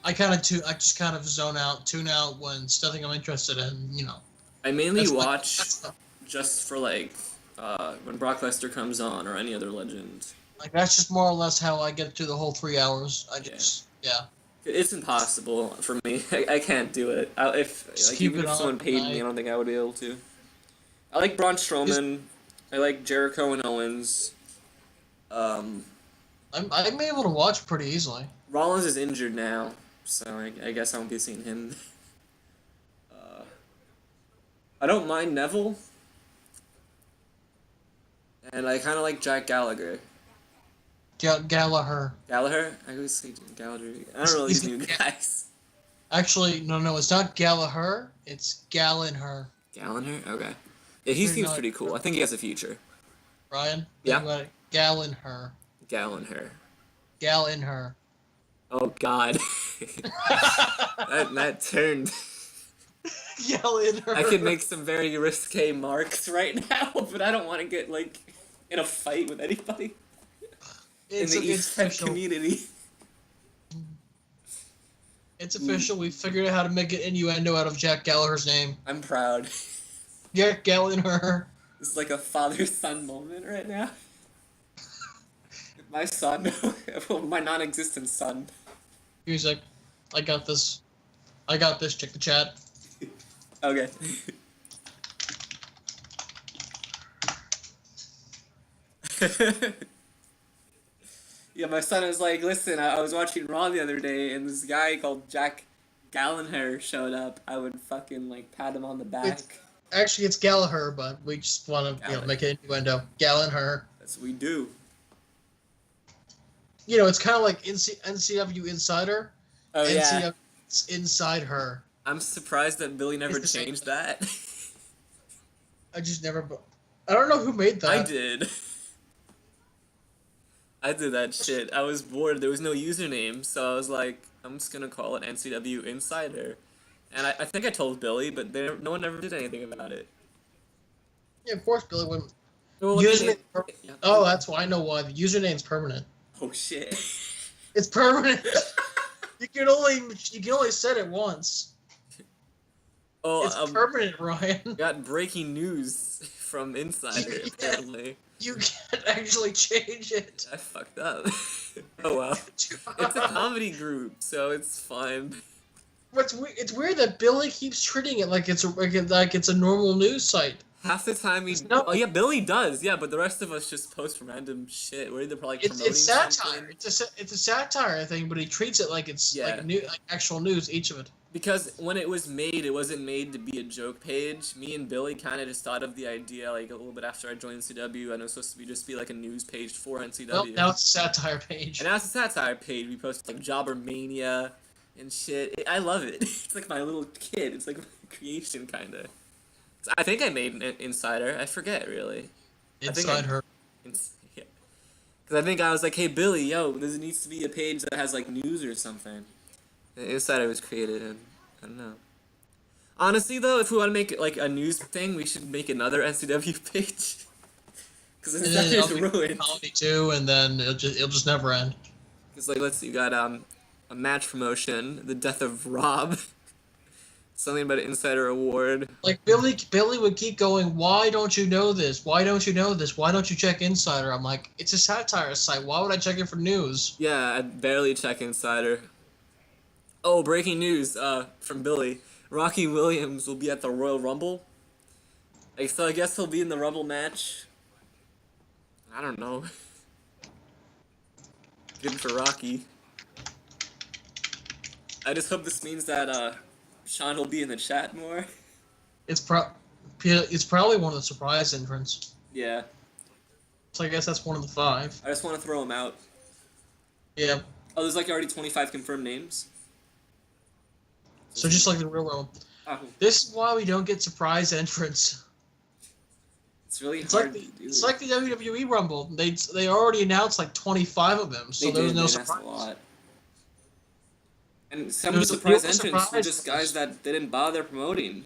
I just kind of tune out when it's nothing I'm interested in. You know. I mainly watch just for like when Brock Lesnar comes on or any other legend. Like that's just more or less how I get through the whole 3 hours. It's impossible for me. I can't do it. Even if someone paid me, I don't think I would be able to. I like Braun Strowman. I like Jericho and Owens. I'm able to watch pretty easily. Rollins is injured now, so I guess I won't be seeing him. I don't mind Neville. And I kind of like Jack Gallagher. Gallagher. Gallagher? I always say Gallagher. I don't know these new guys. Actually, no, it's not Gallagher. It's Gallagher. Gallagher? Okay. Yeah, he seems pretty cool. I think he has a future. Ryan? Yeah? Gallagher. Gallagher. Oh, God. that turned... Gallagher. I could make some very risque marks right now, but I don't want to get, like, in a fight with anybody. In the East End community. It's official. We figured out how to make an innuendo out of Jack Gallagher's name. I'm proud. Jack Gallagher. It's like a father-son moment right now. My son, my non-existent son. He was like, I got this. Check the chat. Okay. Yeah, my son was like, listen, I was watching Raw the other day, and this guy called Jack Gallagher showed up. I would fucking, like, pat him on the back. Actually, it's Gallagher, but we just want to, make an innuendo. Gallagher. That's what we do. You know, it's kind of like NCW Insider. Oh, yeah. NCW Inside Her. I'm surprised that Billy never changed that. I don't know who made that. I did. I did that shit. I was bored. There was no username, so I was like, I'm just gonna call it NCW Insider. And I think I told Billy, but no one ever did anything about it. Yeah, of course Billy wouldn't. Well, Oh, that's why. I know why. The username's permanent. Oh, shit. It's permanent. You can only set it once. Oh, it's permanent, Ryan. Got breaking news from Insider, apparently. You can't actually change it. I fucked up. Oh, well. It's a comedy group, so it's fine. It's weird that Billy keeps treating it like it's a normal news site. Half the time oh yeah, Billy does, yeah, but the rest of us just post random shit. We're either probably promoting it's satire. something. It's a satire thing, but he treats it like it's like actual news. Each of it. Because when it was made, it wasn't made to be a joke page. Me and Billy kind of just thought of the idea like a little bit after I joined NCW, and it was supposed to just be like a news page for NCW. Well, now it's a satire page. And now it's a satire page. We post like Jobber Mania and shit. I love it. It's like my little kid. It's like my creation, kind of. I think I made an Insider. I forget, really. Inside her. Yeah. Because I think I was like, hey, Billy, yo, there needs to be a page that has, like, news or something. And Insider was created, and I don't know. Honestly, though, if we want to make it, like, a news thing, we should make another NCW page. Because Insider's ruined. Comedy too, and then it'll just never end. Because, like, let's see, you got a match promotion, the death of Rob. Something about an Insider Award. Like, Billy would keep going, why don't you know this? Why don't you know this? Why don't you check Insider? I'm like, it's a satire site. Why would I check it for news? Yeah, I barely check Insider. Oh, breaking news from Billy. Rocky Williams will be at the Royal Rumble. So I guess he'll be in the Rumble match. I don't know. Good for Rocky. I just hope this means that Sean will be in the chat more. It's probably one of the surprise entrants. Yeah. So I guess that's one of the 5. I just want to throw them out. Yeah. Oh, there's like already 25 confirmed names. So just like the real world. Oh. This is why we don't get surprise entrants. It's really It's hard like to do. it's like the WWE Rumble. They already announced like 25 of them, so there was no surprise. A lot. And some of the surprise entrants were just guys that didn't bother promoting.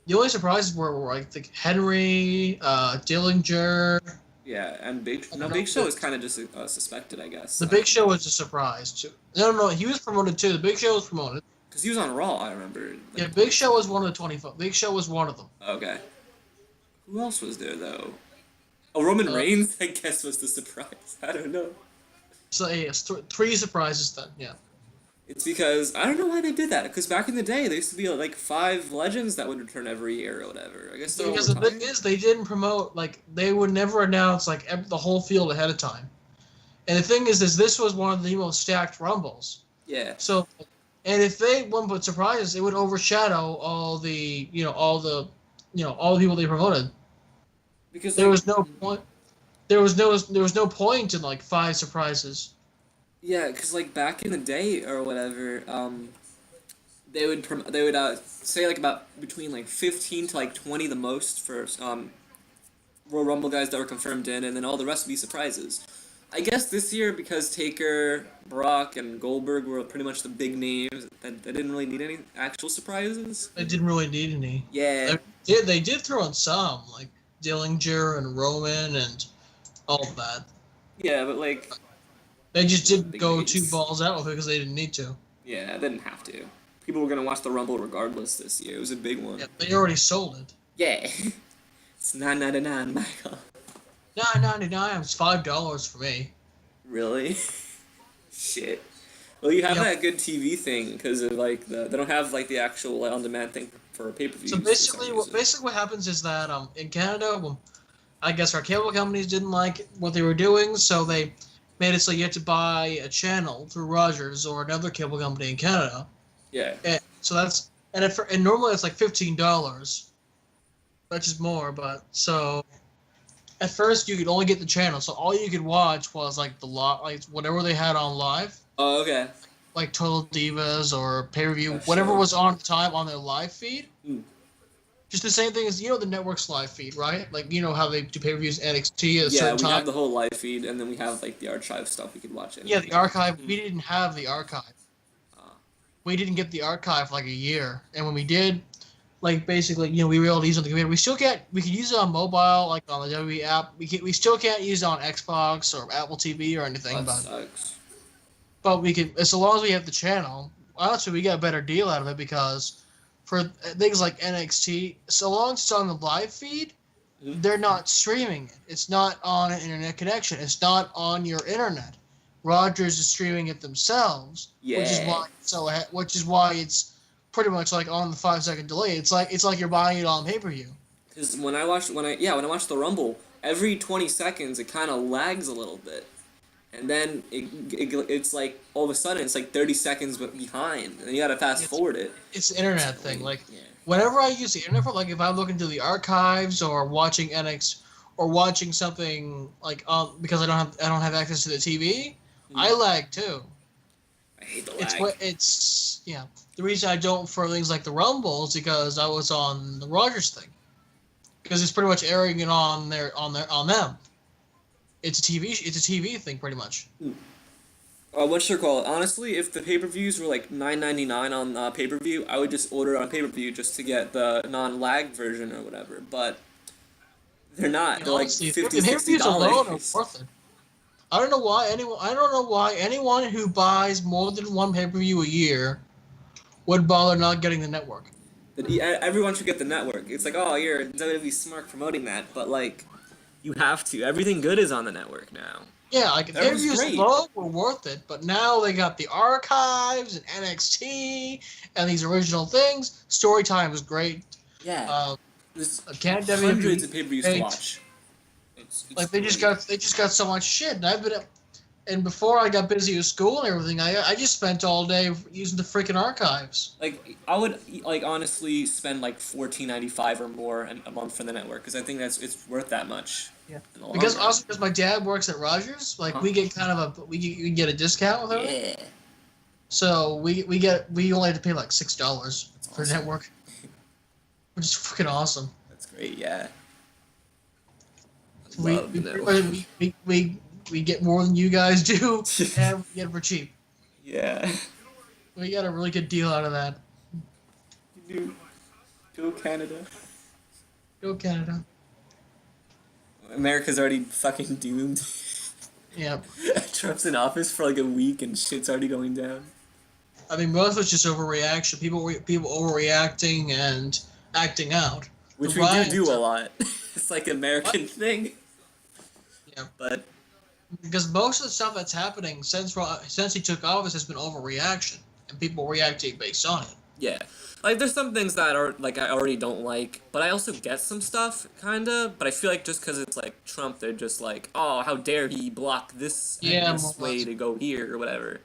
The only surprises were like Henry, Dillinger. Yeah, and Big Show is kind of just suspected, I guess. The Big Show was a surprise too. No, he was promoted too. The Big Show was promoted. Because he was on Raw, I remember. Yeah, Big Show was one of the 25. Big Show was one of them. Okay. Who else was there, though? Oh, Roman Reigns, I guess, was the surprise. I don't know. So, yes, 3 surprises then, yeah. It's because, I don't know why they did that. Because back in the day, there used to be, like, 5 legends that would return every year or whatever. I guess because the thing is, they didn't promote, like, they would never announce, like, the whole field ahead of time. And the thing is this was one of the most stacked Rumbles. Yeah. So, and if they wouldn't put surprises, it would overshadow all the people they promoted. Because there was no point. There was no point in like 5 surprises. Yeah, because like back in the day or whatever, they would say like about between like 15 to like 20 the most for Royal Rumble guys that were confirmed in, and then all the rest would be surprises. I guess this year, because Taker, Brock, and Goldberg were pretty much the big names, that they didn't really need any actual surprises. They didn't really need any. Yeah. They did throw in some, like Dillinger and Roman and all of that. Yeah, but like... They just didn't go names. 2 balls out with it because they didn't need to. Yeah, they didn't have to. People were going to watch the Rumble regardless this year. It was a big one. Yeah, they already sold it. Yeah. It's $9.99, Michael. $9.99 was $5 for me. Really? Shit. Well, you have that good TV thing because of like they don't have like the actual on-demand thing for pay-per-views. So basically, what happens is that in Canada, I guess our cable companies didn't like what they were doing, so they made it so you had to buy a channel through Rogers or another cable company in Canada. Yeah. And so that's and normally it's like $15, which is more, but so. At first, you could only get the channel, so all you could watch was like whatever they had on live. Oh, okay. Like Total Divas or pay-per-view, whatever was on at the time on their live feed. Just the same thing as the network's live feed, right? Like how they do pay-per-views NXT at a certain time. Yeah, we have the whole live feed, and then we have like the archive stuff we could watch. Yeah, the archive. We didn't have the archive. We didn't get the archive for like a year, and when we did. Like basically, we were able to use it on the computer. We still can't. We can use it on mobile, like on the WWE app. We still can't use it on Xbox or Apple TV or anything. That sucks. But we can, as long as we have the channel. Honestly, we get a better deal out of it because for things like NXT, so long as it's on the live feed, they're not streaming it. It's not on an internet connection. It's not on your internet. Rogers is streaming it themselves, which is why it's. Pretty much like on the 5-second delay. It's like you're buying it on pay-per-view. Because when I watch the Rumble, every 20 seconds it kind of lags a little bit, and then it's like all of a sudden it's like 30 seconds behind, and you gotta fast forward it. It's an internet thing. Like whenever I use the internet, like if I'm looking through the archives or watching NXT or watching something like because I don't have access to the TV, I lag too. I hate the lag. The reason I don't for things like the Rumble is because I was on the Rogers thing, because it's pretty much airing it on them. It's a TV thing pretty much. What's your call? Honestly, if the pay-per-views were like $9.99 on pay-per-view, I would just order it on pay-per-view just to get the non-lag version or whatever. But they're not. They're like $50, $60. Alone are worth it. I don't know why anyone who buys more than one pay-per-view a year would bother not getting the network. Everyone should get the network. It's like, oh, you're WWE smart promoting that, but like, you have to. Everything good is on the network now. Yeah, like if pay-per-views alone were worth it, but now they got the archives and NXT and these original things. Storytime is great. Yeah. There's hundreds of pay-per-views to watch. They just got so much shit, and And before I got busy with school and everything, I just spent all day using the freaking archives. Like, I would, like, honestly spend, like, $14.95 or more a month for the network, because I think it's worth that much. Yeah. In the long Because run. also because my dad works at Rogers, like we get kind of we get a discount with it. Yeah. So we only have to pay like $6 for network, which is freaking awesome. That's great. Yeah. We get more than you guys do, and we get it for cheap. Yeah. We got a really good deal out of that. You do. Go Canada. Go Canada. America's already fucking doomed. Yep. Trump's in office for like a week and shit's already going down. I mean, most of it's just overreaction. People overreacting and acting out. Which we do a lot. It's like an American thing. Yeah. But because most of the stuff that's happening since he took office has been overreaction and people reacting based on it. yeah. Like, there's some things that are, like, I already don't like, but I also get some stuff, kinda, but I feel like just because it's, like, Trump, they're just like, oh, how dare he block this and this way to go here, or whatever,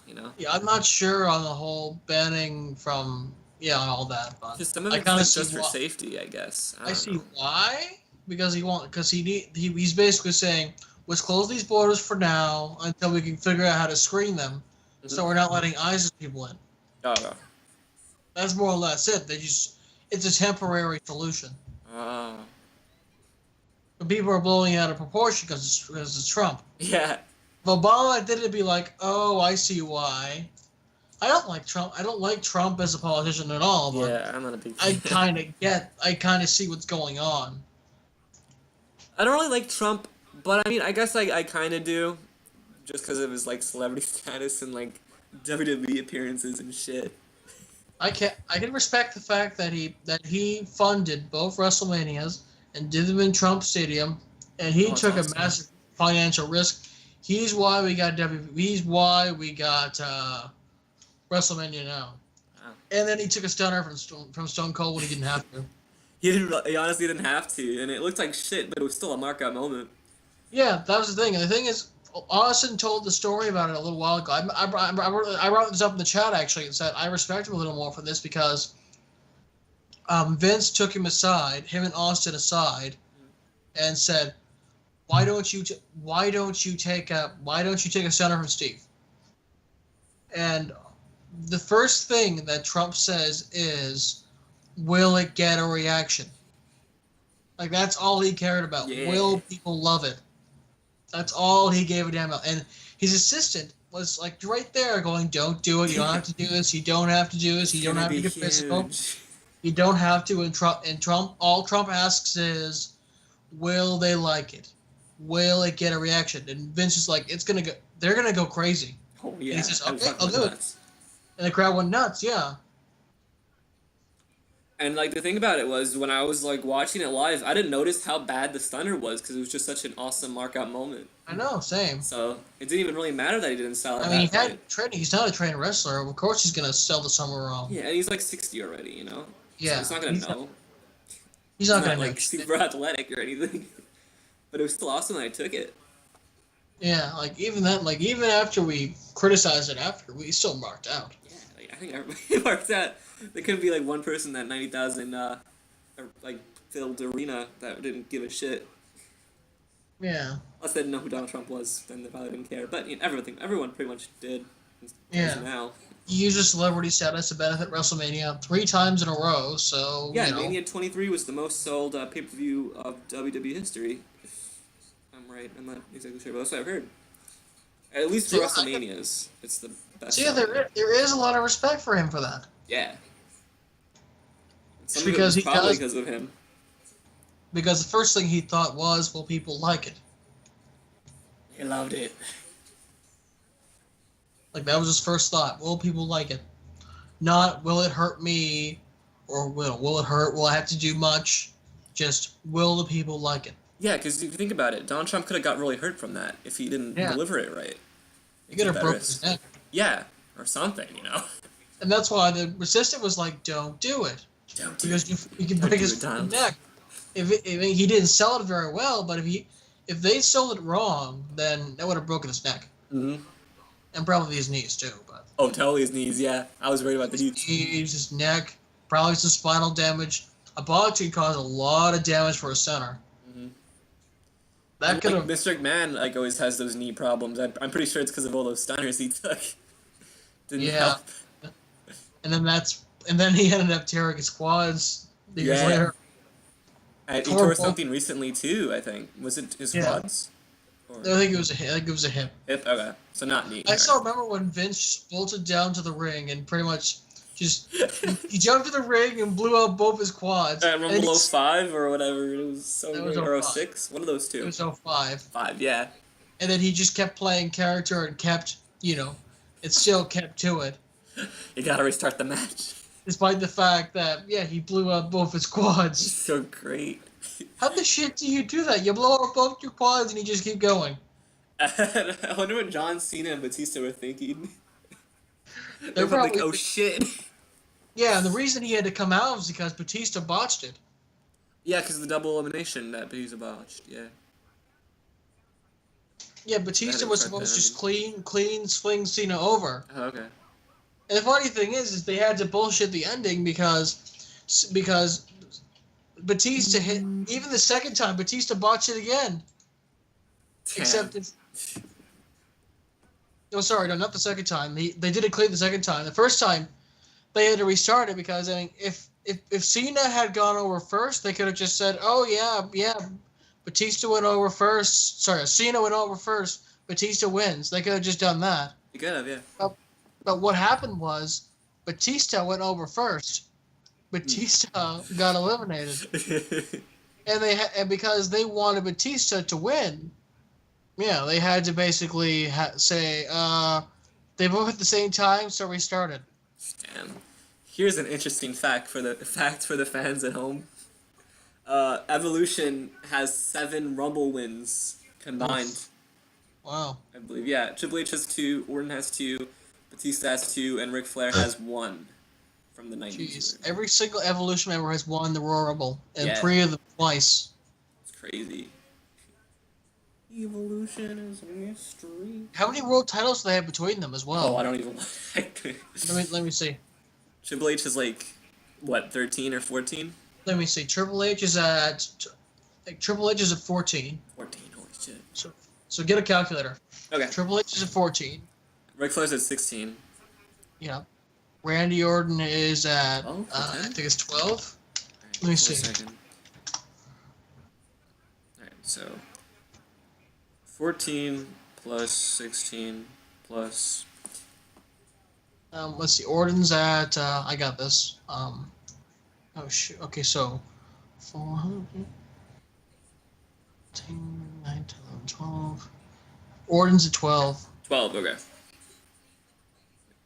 you know? Yeah, I'm not sure on the whole banning from, all that, but Just some of it's just for safety, I guess. I see why, because he's basically saying, let's close these borders for now until we can figure out how to screen them, so we're not letting ISIS people in. Oh, no. That's more or less it. It's a temporary solution. But people are blowing it out of proportion because it's Trump. Yeah. If Obama did it, be like, oh, I see why. I don't like Trump. I don't like Trump as a politician at all. But yeah, I'm not a big fan. I kind of see what's going on. I don't really like Trump, but I mean, I guess I kind of do, just because of his like celebrity status and like WWE appearances and shit. I can respect the fact that he funded both WrestleManias and did them in Trump Stadium, and he took a massive financial risk. He's why we got WrestleMania now. Wow. And then he took a stunner from Stone Cold when he didn't have to. He honestly didn't have to, and it looked like shit, but it was still a markout moment. Yeah, that was the thing. And the thing is, Austin told the story about it a little while ago. I brought this up in the chat, actually, and said I respect him a little more for this because Vince took him and Austin aside, and said, why don't you take a stunner from Steve? And the first thing that Trump says is, will it get a reaction? Like, that's all he cared about. Yeah. Will people love it? That's all he gave a damn about. And his assistant was, like, right there going, don't do it. You don't have to do this. You don't have to do this. You don't have to get physical. You don't have to. And Trump, all Trump asks is, will they like it? Will it get a reaction? And Vince is like, they're going to go crazy. Oh, yeah. And he says, okay, I'll do it. And the crowd went nuts, yeah. And, like, the thing about it was, when I was, like, watching it live, I didn't notice how bad the stunner was, because it was just such an awesome markout moment. I know, same. So, it didn't even really matter that he didn't sell it. I mean, he's not a trained wrestler. Of course he's going to sell to somewhere wrong. Yeah, and he's, like, 60 already, you know? Yeah. So he's not going to know. He's not going to know. Like, super athletic or anything. But it was still awesome that I took it. Yeah, even after we criticized it we still marked out. Yeah, like, I think everybody marked out. There couldn't be, like, one person in that 90,000, filled arena that didn't give a shit. Yeah. Unless they didn't know who Donald Trump was, then they probably didn't care. But, you know, everyone pretty much did. Yeah. Now. He used his celebrity status to benefit WrestleMania 3 times in a row, so, yeah, Mania 23 was the most sold pay-per-view of WWE history. If I'm right, I'm not exactly sure, but that's what I've heard. At least for WrestleManias, it's the best. So yeah, there is a lot of respect for him for that. Yeah. Some because of it was probably because of him. Because the first thing he thought was, will people like it? He loved it. Like, that was his first thought. Will people like it? Not, will it hurt me? Or will I have to do much? Just, will the people like it? Yeah, because if you think about it, Donald Trump could have got really hurt from that if he didn't deliver it right. He could have broke his neck. Yeah, or something, you know? And that's why the resistant was like, don't do it. Don't do because it. you can break his neck. If he didn't sell it very well, but if they sold it wrong, then that would have broken his neck. Mm-hmm. And probably his knees too, but. Oh, totally his knees. Yeah, I was worried about the knees. His neck, probably some spinal damage. A botch caused a lot of damage for a center. Mm-hmm. That could have. Mr. McMahon always has those knee problems. I'm pretty sure it's because of all those stunners he took. Didn't help. And then he ended up tearing his quads years later. He tore something recently too. I think was it his quads? Or? I think it was a hip. Hip. Okay, so not knee. I still remember when Vince bolted down to the ring and pretty much just he jumped to the ring and blew out both his quads. At Rumble 05 or whatever, it was so great. Or 06, one of those two. It was 05. 5, yeah. And then he just kept playing character and kept, it still kept to it. You gotta restart the match. Despite the fact that, he blew out both his quads. So great. How the shit do you do that? You blow out both your quads and you just keep going. I wonder what John Cena and Batista were thinking. They're probably like, oh shit. Yeah, and the reason he had to come out was because Batista botched it. Yeah, because of the double elimination that Batista botched, yeah. Yeah, Batista was supposed to just clean swing Cena over. Oh, okay. And the funny thing is they had to bullshit the ending because Batista hit, even the second time, Batista botched it again. Damn. Except it's... Oh, sorry, no, not the second time. They did it clean the second time. The first time, they had to restart it because, I mean, if Cena had gone over first, they could have just said, oh, yeah, Batista went over first. Sorry, Cena went over first. Batista wins. They could have just done that. You could have, yeah. But what happened was Batista went over first. Batista got eliminated. And because they wanted Batista to win, they had to basically say, they both at the same time, so restarted. Damn. Here's an interesting fact for the fans at home. Evolution has 7 Rumble wins combined. Wow. I believe, yeah. Triple H has 2, Orton has 2, Batista has 2, and Ric Flair has 1 from the 90s. Jeez. Every single Evolution member has won the Royal Rumble, and 3 of them twice. It's crazy. Evolution is mystery. How many world titles do they have between them as well? Oh, I don't even let me see. Triple H is like, what, 13 or 14? Let me see. Triple H is at 14. 14, holy shit. So get a calculator. Okay. Triple H is at 14. Ric Flair's at 16. Yeah. Randy Orton is at, 12, I think it's 12. Right, let me see. Alright, so 14 plus 16 plus... let's see. Orton's at, I got this. Oh, shoot. Okay, so 4, 10, 9, 10, 11, 12. Orton's at 12. 12, okay.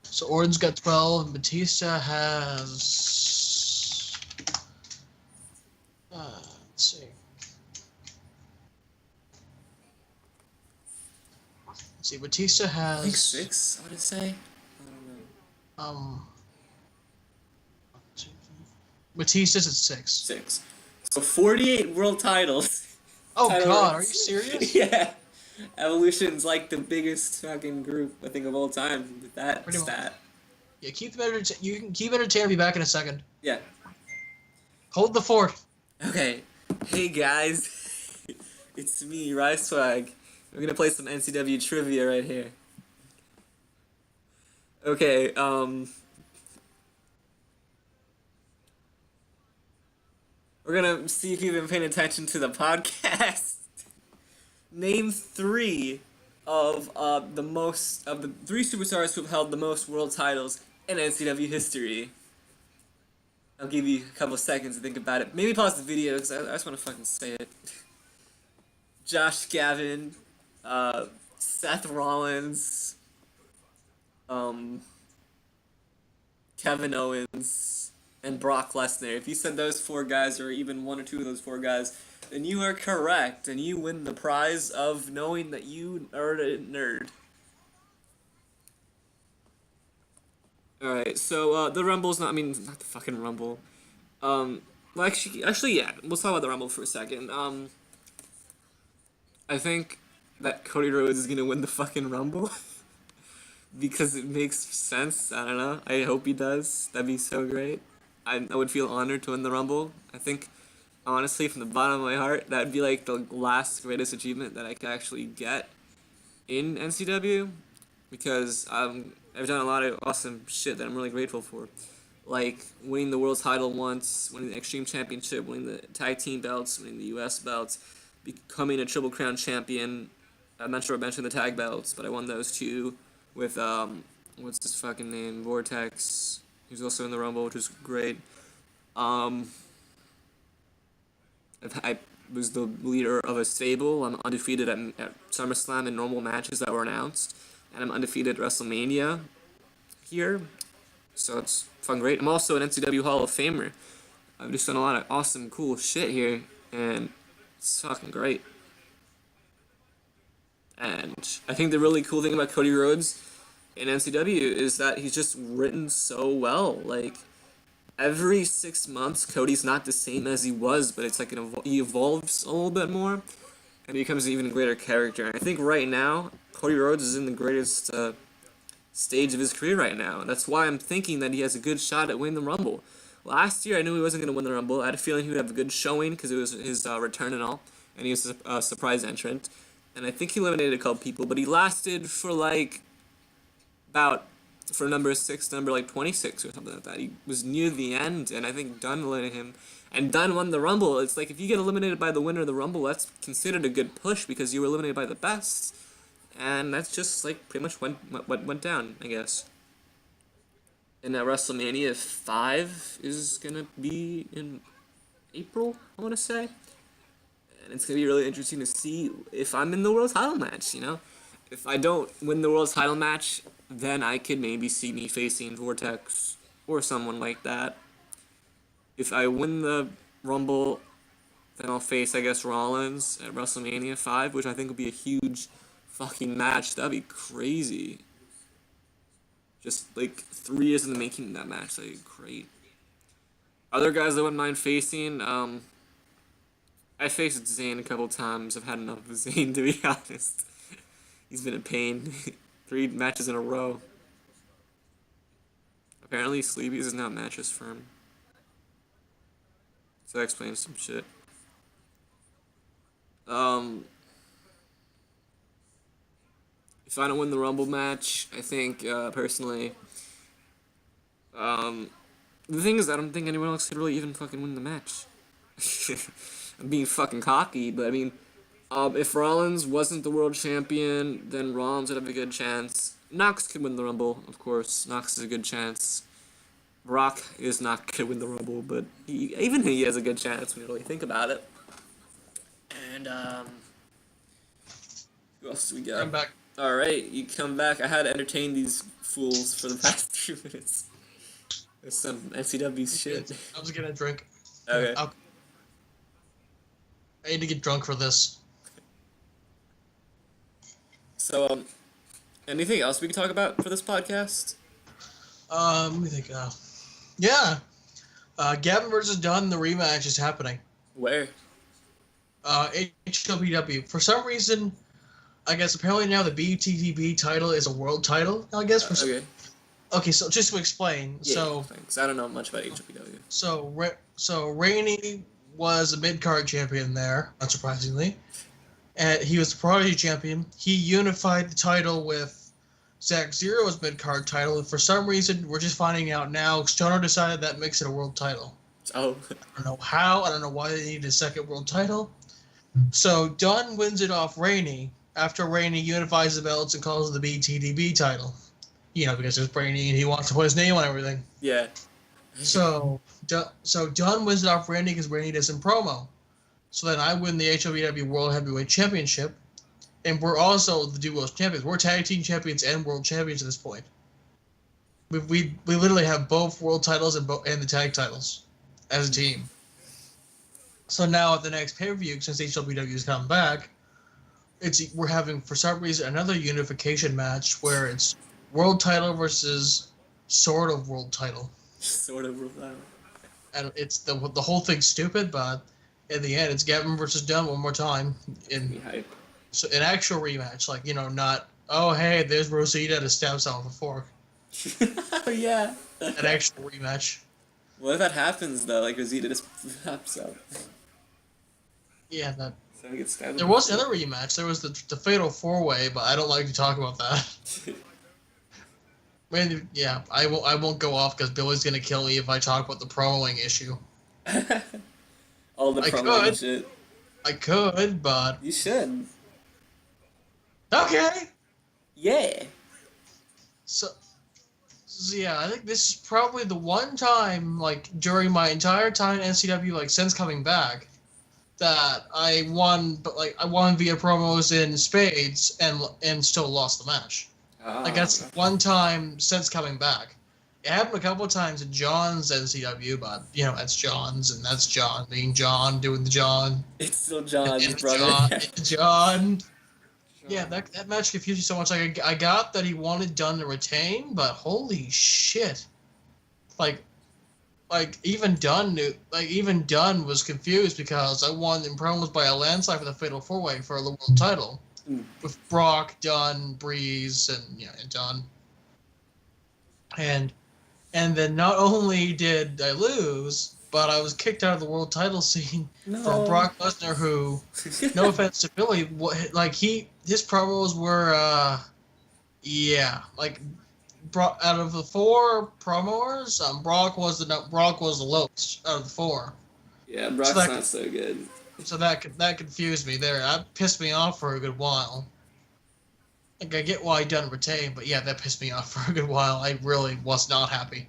So Orton's got 12, and Batista has... let's see. Let's see, Batista has... I think 6, I would say. I don't know. Batista's at 6. 6. So 48 world titles. Oh, God, are you serious? Yeah. Evolution's like the biggest fucking group, I think, of all time with that Pretty stat. much. Yeah, you can keep entertained. I'll be back in a second. Yeah. Hold the fort. Okay. Hey, guys. It's me, Ryswag. We're gonna play some NCW trivia right here. Okay, we're gonna see if you've been paying attention to the podcast. Name 3 of the 3 superstars who have held the most world titles in NCW history. I'll give you a couple seconds to think about it. Maybe pause the video because I just want to fucking say it. Josh Gavin, Seth Rollins, Kevin Owens, and Brock Lesnar. If you said those 4 guys, or even 1 or 2 of those 4 guys, then you are correct, and you win the prize of knowing that you are a nerd. Alright, so, the Rumble's not the fucking Rumble. Well, actually, yeah, we'll talk about the Rumble for a second. I think that Cody Rhodes is gonna win the fucking Rumble. Because it makes sense. I don't know. I hope he does. That'd be so great. I would feel honored to win the Rumble. I think, honestly, from the bottom of my heart, that'd be like the last greatest achievement that I could actually get in NCW. Because I've done a lot of awesome shit that I'm really grateful for. Like winning the world title once, winning the Extreme Championship, winning the tag team belts, winning the US belts, becoming a Triple Crown champion. I'm not sure I mentioned the tag belts, but I won those two with, what's his fucking name? Vortex. He was also in the Rumble, which was great. I was the leader of a stable. I'm undefeated at SummerSlam in normal matches that were announced. And I'm undefeated at WrestleMania here. So it's fucking great. I'm also an NCW Hall of Famer. I've just done a lot of awesome, cool shit here. And it's fucking great. And I think the really cool thing about Cody Rhodes in NCW is that he's just written so well. Like, every 6 months, Cody's not the same as he was, but it's like he evolves a little bit more and becomes an even greater character. And I think right now, Cody Rhodes is in the greatest stage of his career right now. And that's why I'm thinking that he has a good shot at winning the Rumble. Last year, I knew he wasn't going to win the Rumble. I had a feeling he would have a good showing because it was his return and all, and he was a surprise entrant. And I think he eliminated a couple people, but he lasted for for number 6, number 26 or something like that. He was near the end, and I think Dunn eliminated him. And Dunn won the Rumble. It's like, if you get eliminated by the winner of the Rumble, that's considered a good push because you were eliminated by the best. And that's just, like, pretty much what went down, I guess. And now WrestleMania 5 is going to be in April, I want to say. And it's going to be really interesting to see if I'm in the world title match, you know? If I don't win the world title match, then I could maybe see me facing Vortex or someone like that. If I win the Rumble, then I'll face, I guess, Rollins at WrestleMania 5, which I think would be a huge fucking match. That'd be crazy. Just, 3 years in the making of that match. That'd be great. Other guys I wouldn't mind facing, I faced Zayn a couple times. I've had enough of Zayn, to be honest. He's been a pain. 3 matches in a row. Apparently, Sleepy's is not mattress firm. So that explains some shit. If I don't win the Rumble match, I think, personally, the thing is, I don't think anyone else could really even fucking win the match. I'm being fucking cocky, but I mean, if Rollins wasn't the world champion, then Rollins would have a good chance. Knox could win the Rumble, of course. Knox has a good chance. Brock is not going to win the Rumble, but even he has a good chance when you really think about it. And, who else do we got? I'm back. Alright, you come back. I had to entertain these fools for the past 2 minutes. There's some NCW shit. I was gonna drink. Okay. I need to get drunk for this. So, anything else we can talk about for this podcast? Let me think. Gavin versus Dunn, the rematch is happening. Where? HWW. For some reason, I guess apparently now the BTTB title is a world title. I guess for okay. Okay, so just to explain, Thanks. I don't know much about HWW. So Rainey was a mid-card champion there, unsurprisingly, and he was the Prodigy champion. He unified the title with Zack Zero's mid-card title, and for some reason, we're just finding out now, Stoner decided that makes it a world title. Oh. I don't know how, I don't know why they needed a second world title. So Dunn wins it off Rainey after Rainey unifies the belts and calls it the BTDB title. You know, because it's Rainey and he wants to put his name on everything. Yeah. So Dunn wins it off Randy because Randy does some promo. So then I win the HWW World Heavyweight Championship, and we're also the Duos champions. We're tag team champions and world champions at this point. We literally have both world titles and the tag titles as a team. So now at the next pay-per-view, since HWW has come back, we're having for some reason another unification match where it's world title versus sort of world title. Sort of world title. And it's the whole thing's stupid, but in the end, it's Gavin versus Dunn one more time. Be hype. So an actual rematch, like, not, oh, hey, there's Rosita to stab someone with a fork. Yeah. An actual rematch. What if that happens, though? Like, Rosita just pops up. Yeah, that. So he gets stabbed. There was another rematch. There was the Fatal 4-Way, but I don't like to talk about that. Yeah, I won't go off because Billy's gonna kill me if I talk about the promoing issue. All the promo and shit. I could, but you should. Okay. Yeah. So yeah, I think this is probably the one time, like, during my entire time in NCW, like, since coming back, that I won, but, like, I won via promos in spades and still lost the match. Like, that's one time since coming back. It happened a couple of times in John's NCW, but, that's John's, and that's John being John, doing the John. It's still John's brother. John. Yeah, that match confused me so much. Like, I got that he wanted Dunn to retain, but holy shit. Like even Dunn was confused because I won in promos by a landslide for the Fatal 4-Way for the world title. With Brock, Dunn, Breeze, and Dunn. And then not only did I lose, but I was kicked out of the world title scene from Brock Lesnar, who, no offense to Billy, his promos were, out of the 4 promos, Brock was the lowest out of the 4. Yeah, Brock's not so good. So that confused me there. That pissed me off for a good while. Like, I get why Dunn retained, but yeah, that pissed me off for a good while. I really was not happy.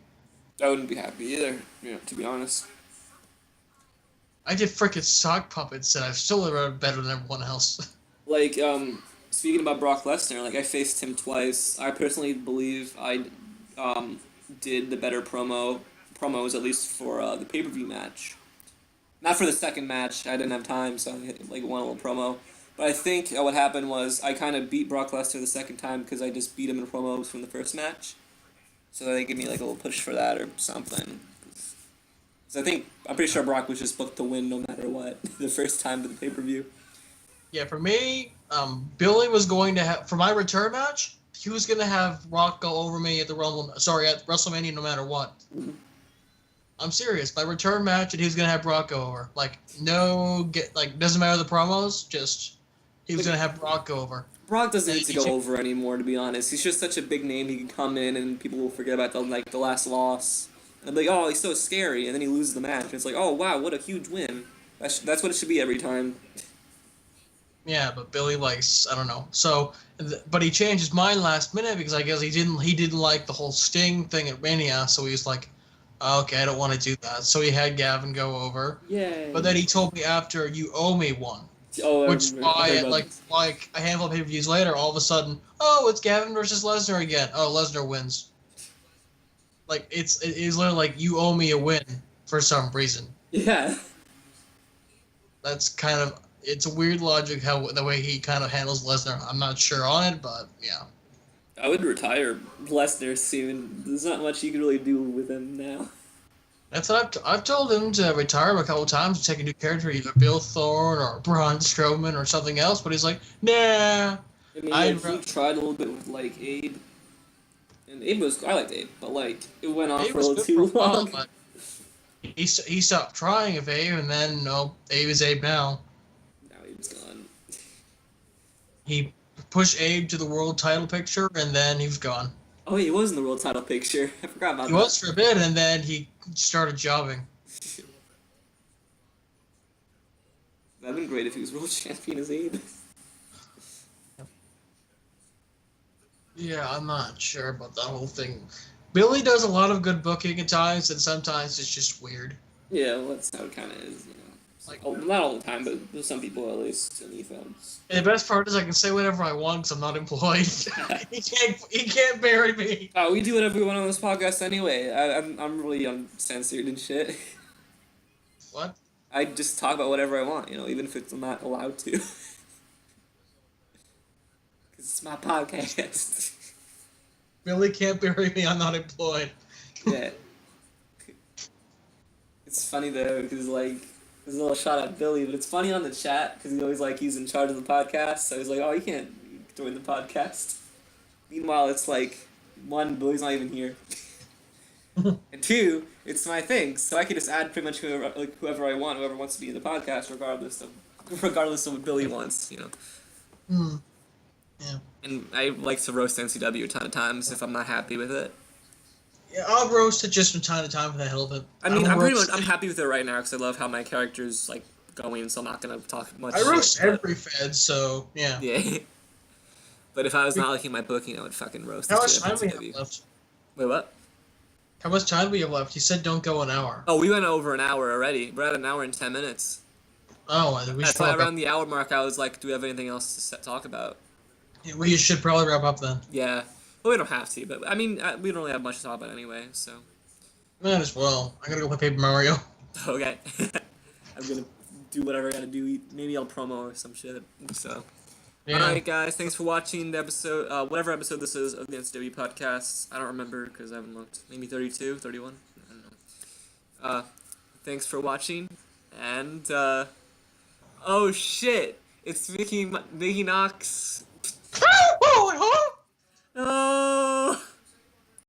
I wouldn't be happy either, to be honest. I did frickin' sock puppets, and I've still done better than everyone else. Like, speaking about Brock Lesnar, like, I faced him twice. I personally believe I did the better promos, at least for the pay-per-view match. Not for the second match. I didn't have time, so I hit, like, one little promo. But I think what happened was I kind of beat Brock Lesnar the second time because I just beat him in promos from the first match. So they give me, like, a little push for that or something. So I'm pretty sure Brock was just booked to win no matter what the first time to the pay-per-view. Yeah, for me, Billy was going to have, for my return match, he was going to have Brock go over me at WrestleMania no matter what. Mm-hmm. I'm serious. My return match, and he was going to have Brock go over. Like, doesn't matter the promos, just, he was going to have Brock go over. Brock doesn't need to go over anymore, to be honest. He's just such a big name, he can come in and people will forget about the last loss. And they'll be like, oh, he's so scary, and then he loses the match. And it's like, oh, wow, what a huge win. That's what it should be every time. Yeah, but Billy likes, I don't know. So, but he changed his mind last minute because I guess he didn't like the whole Sting thing at Mania, so he's like, okay, I don't want to do that. So he had Gavin go over. Yay. But then he told me after, you owe me one. Oh, which why, like a handful of pay-per-views later, all of a sudden, oh, it's Gavin versus Lesnar again. Oh, Lesnar wins. Like, it's literally like, you owe me a win for some reason. Yeah. That's kind of, it's a weird logic the way he kind of handles Lesnar. I'm not sure on it, but yeah. I would retire Lesnar soon. There's not much you can really do with him now. That's what I've told him to retire a couple times to take a new character, either Bill Thorne or Braun Strowman or something else, but he's like, nah. I mean, he tried a little bit with, like, Abe. And I liked Abe, but, like, it went on for a little too long. But he stopped trying with Abe, and then, Abe is Abe now. Now Abe's gone. He pushed Abe to the world title picture, and then he was gone. Oh, he was in the world title picture. I forgot about that. He was for a bit, and then he started jobbing. That'd been great if he was world champion as Abe. Yeah, I'm not sure about that whole thing. Billy does a lot of good booking at times, and sometimes it's just weird. Yeah, well, that's how it kind of is, Like, not all the time, but there's some people at least in the films. And the best part is I can say whatever I want because I'm not employed. He can't bury me. Oh, we do whatever we want on this podcast anyway. I'm really uncensored and shit. What? I just talk about whatever I want, even if I'm not allowed to. It's my podcast. Billy can't bury me. I'm not employed. Yeah. It's funny though, because like There's a little shot at Billy, but it's funny on the chat because he's always like he's in charge of the podcast, so he's like, oh, you can't join the podcast. Meanwhile, it's like, one, Billy's not even here, and two, it's my thing, so I can just add pretty much whoever I want, whoever wants to be in the podcast, regardless of what Billy wants, you know. Yeah. And I like to roast NCW a ton of times if I'm not happy with it. Yeah, I'll roast it just from time to time for the hell of it. I mean, I'm happy with it right now because I love how my character's like going, so I'm not gonna talk much. I roast every Fed, so yeah. Yeah. But if I was not liking my booking, I would fucking roast. How much time we have left? Wait, what? How much time do we have left? You said don't go an hour. Oh, we went over an hour already. We're at an hour and 10 minutes. Oh, I think we should. That's why around the hour mark, I was like, do we have anything else to talk about? Yeah, we should probably wrap up then. Yeah. Well, we don't have to, but I mean, we don't really have much to talk about anyway, so. Might as well. I gotta go play Paper Mario. Okay. I'm gonna do whatever I gotta do. Maybe I'll promo or some shit. So. Yeah. Alright, guys. Thanks for watching the episode, whatever episode this is of the NCW podcast. I don't remember because I haven't looked. Maybe 32, 31? I don't know. Thanks for watching, and, oh shit! It's Mickey Knox.